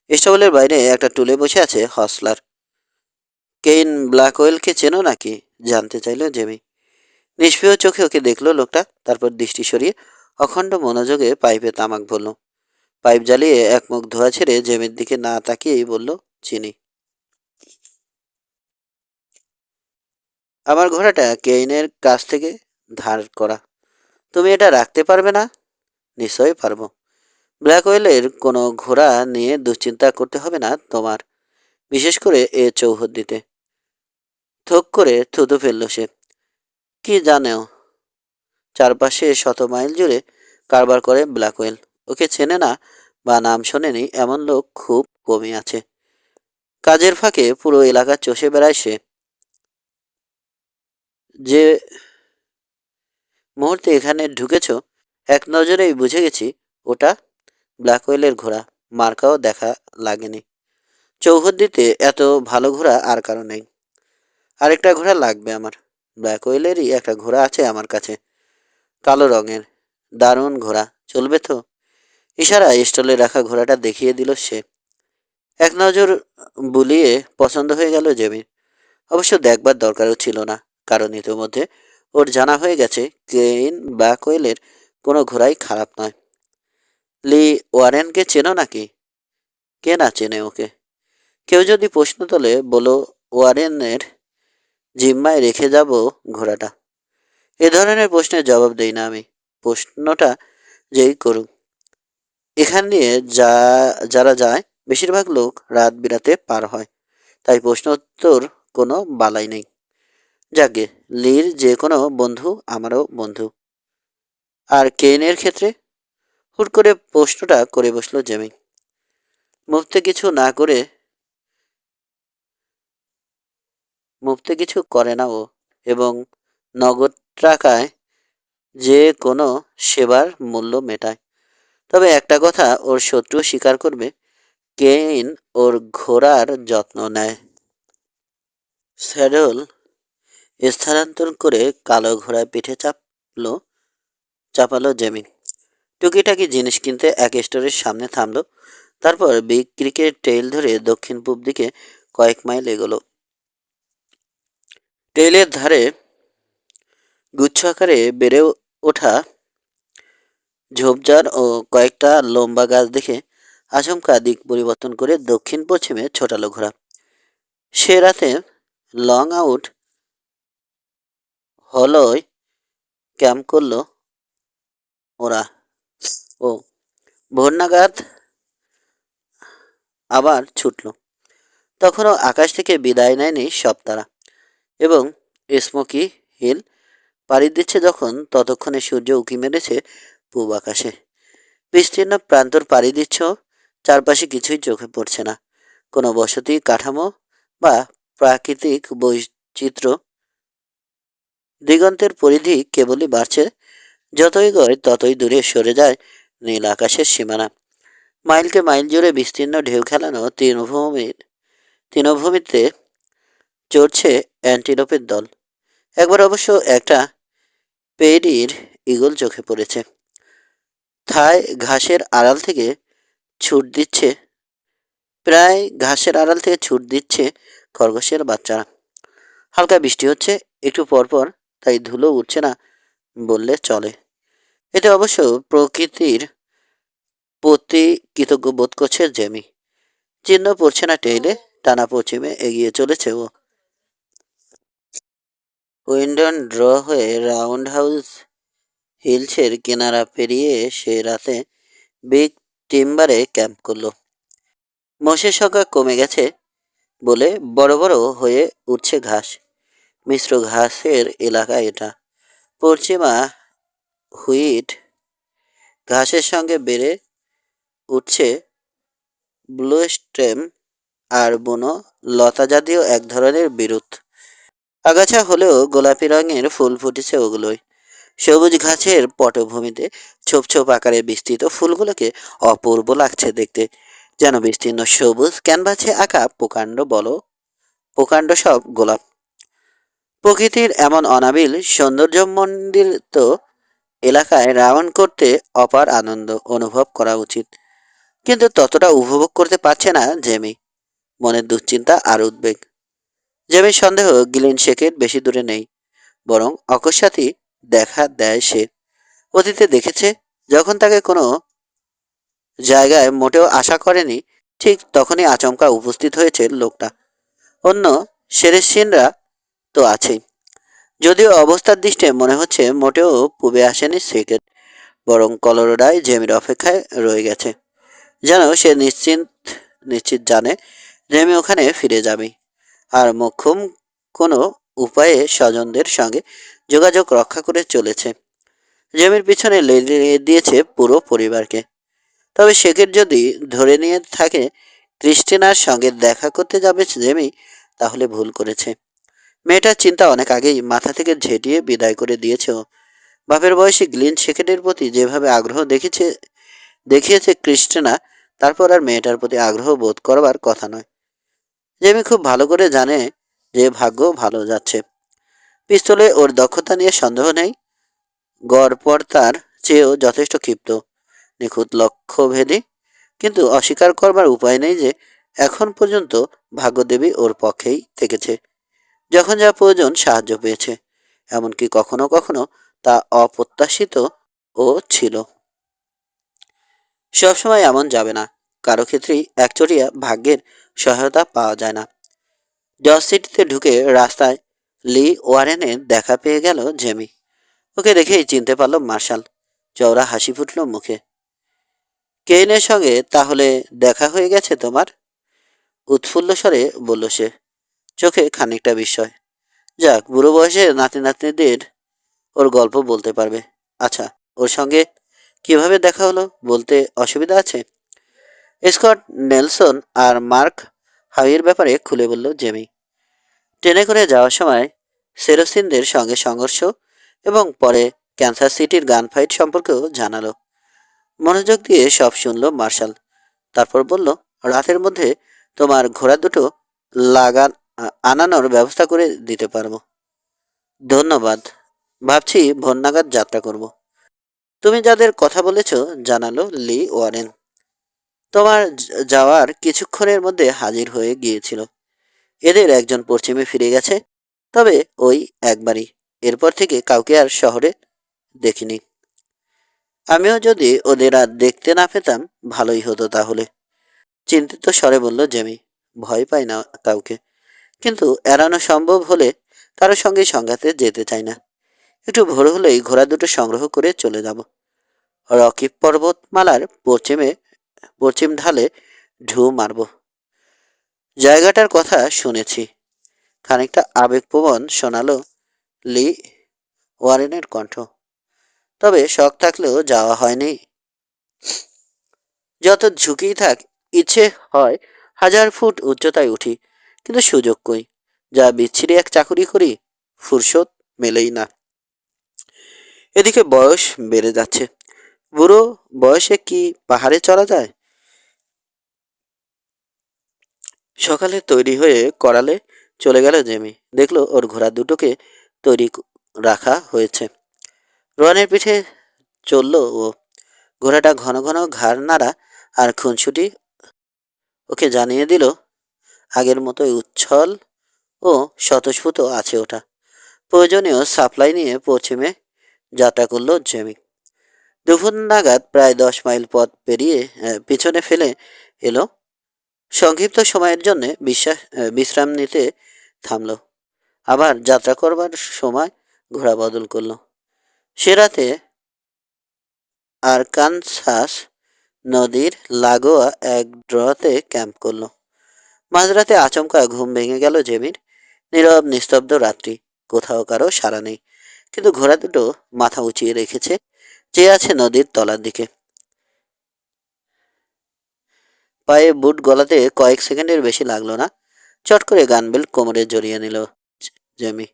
স্টেবলের বাইরে একটা টুলে বসে আছে হসলার। কেইন ব্ল্যাকওয়েলকে চেনো নাকি, জানতে চাইল জেমি। নিষ্প্রিয় চোখে ওকে দেখলো লোকটা, তারপর দৃষ্টি সরিয়ে অখণ্ড মনোযোগে পাইপে তামাক ভরল। পাইপ জ্বালিয়ে এক মুখ ধোয়া ছেড়ে জেমির দিকে না তাকিয়েই বলল, চিনি। আমার ঘোড়াটা কেইনের কাছ থেকে ধার করা। তুমি এটা রাখতে পারবে না? নিশ্চয়ই পারবো। ব্ল্যাকওয়েলের কোনো ঘোড়া নিয়ে দুশ্চিন্তা করতে হবে না তোমার, বিশেষ করে এ চৌহদ্দিতে। থোক করে থুতু ফেলল সে। কি জানেও, চারপাশে 100 মাইল জুড়ে কারবার করে ব্ল্যাকওয়েল। ওকে চেনে না বা নাম শোনেনি এমন লোক খুব কমই আছে। কাজের ফাঁকে পুরো এলাকা চষে বেড়ায় সে। যে মুহূর্তে এখানে ঢুকেছ এক নজরেই বুঝে গেছি ওটা ব্ল্যাকওয়েলের ঘোড়া। মার্কাও দেখা লাগেনি। চৌহদ্দিতে এত ভালো ঘোড়া আর কারো নেই। আরেকটা ঘোড়া লাগবে আমার। ব্ল্যাকওয়েলেরই একটা ঘোড়া আছে আমার কাছে, কালো রঙের, দারুণ ঘোড়া। চলবে তো? ইশারা স্টলে রাখা ঘোড়াটা দেখিয়ে দিল সে। এক নজর বুলিয়ে পছন্দ হয়ে গেল জেমির। অবশ্য দেখবার দরকারও ছিল না, কারণ ইতিমধ্যে ওর জানা হয়ে গেছে কেইন ব্ল্যাকওয়েলের কোনো ঘোড়াই খারাপ নয়। লি ওয়ারেনকে চেনো নাকি? কে না চেনে ওকে? কেউ যদি প্রশ্ন তোলে বলো ওয়ারেনের জিম্মায় রেখে যাব ঘোড়াটা। এ ধরনের প্রশ্নের জবাব দেই না আমি। প্রশ্নটা যেই করুক। এখান দিয়ে যারা যায় বেশিরভাগ লোক রাত বিরাতে পার হয়, তাই প্রশ্ন উত্তর কোনো বালাই নেই। যাকে লির যে কোনো বন্ধু আমারও বন্ধু। আর কেইনের ক্ষেত্রে? হুট করে প্রশ্নটা করে বসলো জেমি। মুফতে কিছু না করে মুফতে কিছু করে না ও, এবং নগদ টাকায় যে কোনো সেবার মূল্য মেটায়। তবে একটা কথা ওর শত্রু স্বীকার করবে, কেইন ওর ঘোড়ার যত্ন নেয়। স্যাডল স্থানান্তর করে কালো ঘোড়ায় পিঠে চাপালো জেমি। টুকিটাকি জিনিস কিনতে এক স্টোরের সামনে থামলো। তারপর বিগ ক্রিকের টেইল ধরে দক্ষিণ পূব দিকে কয়েক মাইল এগোলো। টেইলের ধারে গুচ্ছ আকারে বেড়ে ওঠা ঝোপঝাড় ও কয়েকটা লম্বা গাছ দেখে আচমকা দিক পরিবর্তন করে দক্ষিণ পশ্চিমে ছোটালো ঘোড়া। সে রাতে লং আউট হলয় ক্যাম্প করলো ওরা। ও ভোর নাগাদ আবার ছুটল। তখনও আকাশ থেকে বিদায় নেয়নি সব তারা, এবং স্মোকি হিল পাড়ি দিচ্ছে যখন, ততক্ষণে সূর্য উঁকি মেরেছে পূব আকাশে। বিস্তীর্ণ প্রান্তর পাড়ি দিচ্ছ, চারপাশে কিছুই চোখে পড়ছে না, কোনো বসতি কাঠামো বা প্রাকৃতিক বৈচিত্র্য। দিগন্তের পরিধি কেবলই বাড়ছে, যতই গয় ততই দূরে সরে যায় নীল আকাশের সীমানা। মাইলকে মাইল জুড়ে বিস্তীর্ণ ঢেউ খেলানো তৃণভূমিতে চড়ছে অ্যান্টিলোপের দল। একবার অবশ্য একটা পেরির ঈগল চোখে পড়েছে। থায় ঘাসের আড়াল থেকে ছুট দিচ্ছে প্রায় ঘাসের আড়াল থেকে ছুট দিচ্ছে খরগোশের বাচ্চারা। হালকা বৃষ্টি হচ্ছে একটু পরপর, তাই ধুলো উঠছে না বললে চলে। এতে অবশ্য প্রকৃতির প্রতি কৃতজ্ঞ বোধ করছে জেমি। চিহ্ন পড়ছে না টেইলে, টানা পশ্চিমে এগিয়ে চলেছে ও। উইন্ডন ড্র হয়ে রাউন্ড হাউস হিলসের কিনারা পেরিয়ে সে রাতে বিগ টিম্বারে ক্যাম্প করলো। মোষের সংখ্যা কমে গেছে বলে বড় বড় হয়ে উঠছে ঘাস। মিশ্র ঘাসের এলাকা এটা। পশ্চিমা হুইট ঘাসের সঙ্গে বেড়ে উঠছে ব্লু স্টেম আর বুনো লতা জাতীয় এক ধরনের বিরুৎ। আগাছা হলেও গোলাপি রঙের ফুল ফুটেছে ওগুলোই। সবুজ ঘাসের পটভূমিতে ছোপ ছোপ আকারে বিস্তৃত ফুলগুলোকে অপূর্ব লাগছে দেখতে, যেন বিস্তীর্ণ সবুজ ক্যানভাসে আঁকা প্রকাণ্ড সব গোলাপ। প্রকৃতির এমন অনাবিল সৌন্দর্যমণ্ডিত এলাকায় রাউন্ড করতে অপার আনন্দ অনুভব করা উচিত, কিন্তু ততটা উপভোগ করতে পারছে না জেমি। মনের দুশ্চিন্তা আর উদ্বেগ। জেমির সন্দেহ গ্লিন শেকের বেশি দূরে নেই, বরং অকস্মাৎই দেখা দেয় সে। অতীতে দেখেছে, যখন তাকে কোনো জায়গায় মোটেও আশা করেনি, ঠিক তখনই আচমকা উপস্থিত হয়েছে লোকটা। অন্য সেরেসিনরা তো আছেই, যদিও অবস্থার দৃষ্টিতে মনে হচ্ছে মোটেও পূবে আসেনি সেকেট, বরং কলোরাডোয় জেমির অপেক্ষায় রয়ে গেছে। যেন সে নিশ্চিত জানে জেমি ওখানে ফিরে যাবে, আর মোক্ষম কোনো উপায়ে স্বজনদের সঙ্গে যোগাযোগ রক্ষা করে চলেছে। জেমির পিছনে লেগে দিয়েছে পুরো পরিবারকে। তবে শেকের যদি ধরে নিয়ে থাকে ক্রিস্টিনার সঙ্গে দেখা করতে যাবে জেমি, তাহলে ভুল করেছে। মেয়েটার চিন্তা অনেক আগেই মাথা থেকে ঝেঁটিয়ে বিদায় করে দিয়েছে ও। বাপের বয়সী গ্লিন শেকেটের প্রতি যেভাবে আগ্রহ দেখিয়েছে ক্রিস্টিনা, তারপর আর মেয়েটার প্রতি আগ্রহ বোধ করবার কথা নয়। জেমি খুব ভালো করে জানে যে ভাগ্য ভালো যাচ্ছে। পিস্তলে ওর দক্ষতা নিয়ে সন্দেহ নেই। গড়পড়তার চেয়েও যথেষ্ট ক্ষিপ্ত, নিখুঁত লক্ষ্যভেদী। কিন্তু অস্বীকার করবার উপায় নেই যে এখন পর্যন্ত ভাগ্যদেবী ওর পক্ষেই থেকেছে। যখন যা প্রয়োজন সাহায্য পেয়েছে, এমনকি কখনো কখনো তা অপ্রত্যাশিত ও ছিল। সবসময় এমন যাবে না, কারো ক্ষেত্রেই একচটিয়া ভাগ্যের সহায়তা পাওয়া যায় না। জজ সিটিতে ঢুকে রাস্তায় লি ওয়ারেনের দেখা পেয়ে গেল জেমি। ওকে দেখেই চিনতে পারল মার্শাল। চওড়া হাসি ফুটল মুখে। কেইনের সঙ্গে তাহলে দেখা হয়ে গেছে তোমার? উৎফুল্ল স্বরে বলল সে, চোখে খানিকটা বিস্ময়। যাক, বুড়ো বয়সে নাতি নাতনিদের ওর গল্প বলতে পারবে। আচ্ছা, ওর সঙ্গে কিভাবে দেখা হলো বলতে অসুবিধা আছে? স্কট নেলসন আর মার্ক হাউয়ের ব্যাপারে খুলে বলল জেমি। ট্রেনে করে যাওয়ার সময় সেরোসিনদের সঙ্গে সংঘর্ষ এবং পরে ক্যান্সার সিটির গান ফাইট সম্পর্কেও জানালো। মনোযোগ দিয়ে সব শুনল মার্শাল। তারপর বলল, রাতের মধ্যে তোমার ঘোড়া দুটো লাগান আনানোর ব্যবস্থা করে দিতে পারবো। ধন্যবাদ। ভাবছি ভোর নাগাদ যাত্রা করব। তুমি যাদের কথা বলেছ, জানালো লি ওয়ারেন, তোমার যাওয়ার কিছুক্ষণের মধ্যে হাজির হয়ে গিয়েছিল। এদের একজন পশ্চিমে ফিরে গেছে, তবে ওই একবারই। এরপর থেকে কাউকে আর শহরে দেখিনি। আমিও যদি ওদের আর দেখতে না পেতাম ভালোই হতো তাহলে, চিন্তিত স্বরে বলল জেমি। ভয় পাই না কাউকে, কিন্তু এড়ানো সম্ভব হলে কারোর সঙ্গে সংঘাতে যেতে চাই না। একটু ভোর হলেই ঘোড়া দুটো সংগ্রহ করে চলে যাব। রকি পর্বতমালার পশ্চিম ঢালে ঢু মারব। জায়গাটার কথা শুনেছি। খানিকটা আবেগপ্রবণ শোনালো লি ওয়ারেনের কণ্ঠ। তবে শখ থাকলেও যাওয়া হয়নি। যত ঝুঁকিই থাক, ইচ্ছে হয় 1000 ফুট উচ্চতায় উঠি, কিন্তু সুযোগ কই। যা বিচ্ছিরি এক চাকুরি করি, ফুরসত মেলেই না। এদিকে বয়স বেড়ে যাচ্ছে। বুড়ো বয়সে কি পাহাড়ে চড়া যায়? সকালে তৈরি হয়ে করালে চলে গেল জেমি। দেখলো ওর ঘোড়া দুটোকে তৈরি রাখা হয়েছে। রোয়ানের পিঠে চলল ও। ঘোড়াটা ঘন ঘন ঘাড় নাড়া আর খুনসুটি ওকে জানিয়ে দিল আগের মতোই উচ্ছল ও স্বতঃস্ফূর্ত আছে ওটা। প্রয়োজনীয় সাপ্লাই নিয়ে পশ্চিমে যাত্রা করলো জেমি। দুপুর নাগাদ প্রায় 10 মাইল পথ পেরিয়ে পিছনে ফেলে এলো। সংক্ষিপ্ত সময়ের জন্য বিশ্রাম নিতে থামলো। আবার যাত্রা করবার সময় ঘোড়া বদল করলো। সে রাতে আরকানসাস নদীর লাগোয়া এক ড্রতে ক্যাম্প করলো। মাঝরাতে আচমকা ঘুম ভেঙে গেল জেমির। নীরব নিস্তব্ধ রাত্রি, কোথাও কারো সাড়া নেই, কিন্তু ঘোড়া দুটো মাথা উঁচিয়ে রেখেছে, চেয়ে আছে নদীর তলার দিকে। পায়ে বুট গলাতে কয়েক সেকেন্ডের বেশি লাগলো না। চট করে গানবেল কোমরে জড়িয়ে নিল জেমি।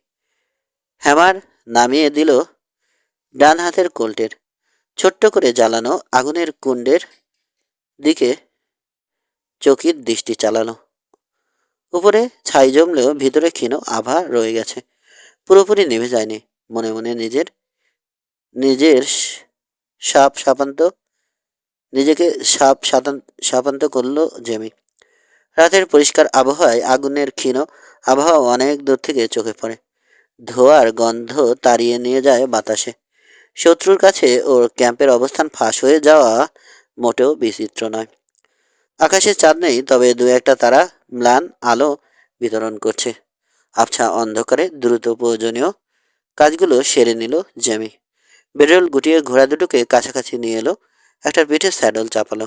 হ্যামার নামিয়ে দিল ডান হাতের কোল্টের। ছোট্ট করে জ্বালানো আগুনের কুণ্ডের দিকে চকির দৃষ্টি চালালো। উপরে ছাই জমলেও ভিতরে ক্ষীণ আভা রয়ে গেছে, পুরোপুরি নেভে যায়নি। মনে মনে নিজের সাপ সাপান্ত নিজেকে সাপান্ত করলো জেমি। রাতের পরিষ্কার আবহাওয়ায় আগুনের ক্ষীণ আবহাওয়া অনেক দূর থেকে চোখে পড়ে। ধোঁয়ার গন্ধ তাড়িয়ে নিয়ে যায় বাতাসে। শত্রুর কাছে ওর ক্যাম্পের অবস্থান ফাঁস হয়ে যাওয়া মোটেও বিচিত্র নয়। আকাশে চাঁদ নেই, তবে দু একটা তারা ম্লান আলো বিতরণ করছে। আবছা অন্ধকারে দ্রুত প্রয়োজনীয় কাজগুলো সেরে নিল জেমি। বেরোল গুটিয়ে ঘোড়া দুটোকে কাছাকাছি নিয়ে এলো। একটার পিঠে স্যাডল চাপালো।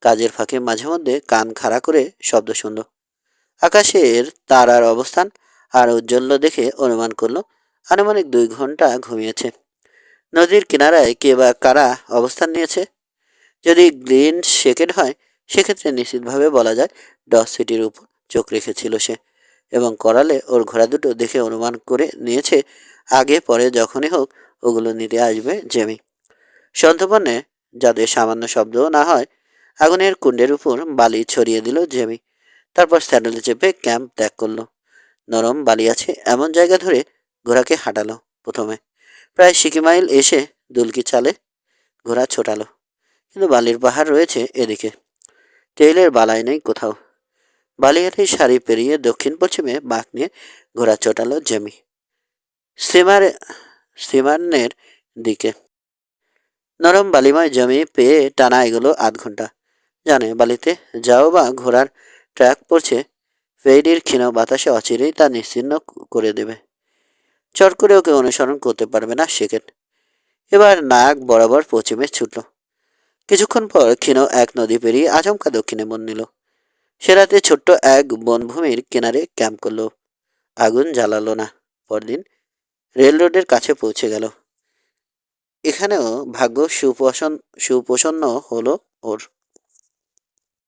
কাজের ফাঁকে মাঝে মধ্যে কান খাড়া করে শব্দ শুনল। আকাশের তারার অবস্থান আর ঔজ্জ্বল্য দেখে অনুমান করলো আনুমানিক 2 ঘন্টা ঘুমিয়েছে। নদীর কিনারায় কে বা কারা অবস্থান নিয়েছে? যদি গ্রিন শেকেড হয়, সেক্ষেত্রে নিশ্চিতভাবে বলা যায় ডস সিটির উপর চোখ রেখেছিল সে, এবং করালে ওর ঘোড়া দুটো দেখে অনুমান করে নিয়েছে আগে পরে যখনই হোক ওগুলো নিতে আসবে জেমি। সন্তপর্ণে যাতে সামান্য শব্দও না হয়, আগুনের কুণ্ডের উপর বালি ছড়িয়ে দিল জেমি। তারপর স্যাডেলে চেপে ক্যাম্প ত্যাগ করলো। নরম বালি আছে এমন জায়গা ধরে ঘোড়াকে হাঁটালো। প্রথমে প্রায় 6 মাইল এসে দুলকি চালে ঘোড়া ছোটালো, কিন্তু বালির পাহাড় রয়েছে এদিকে। টেইলের বালাই নেই কোথাও। বালিয়াটি সারি পেরিয়ে দক্ষিণ পশ্চিমে বাঁক নিয়ে ঘোড়া ছোটালো জেমি সিমানের দিকে। নরম বালিময় জমি পেয়ে টানা এগুলো 8 ঘন্টা। জানে বালিতে যাও বা ঘোড়ার ট্র্যাক পড়ছে, ফেরির ক্ষীণ বাতাসে অচিরেই তা নিশ্চিহ্ন করে দেবে। চট করে ওকে অনুসরণ করতে পারবে না সেকেন্ড। এবার নাক বরাবর পশ্চিমে ছুটল। কিছুক্ষণ পর ক্ষীণ এক নদী পেরিয়ে আচমকা দক্ষিণে মন নিল। সে রাতে ছোট্ট এক বনভূমির কিনারে ক্যাম্প করলো। আগুন জ্বালালো না। পরদিন রেল রোডের কাছে পৌঁছে গেল। এখানেও ভাগ্য সুপ্রসন্ন হলো ওর।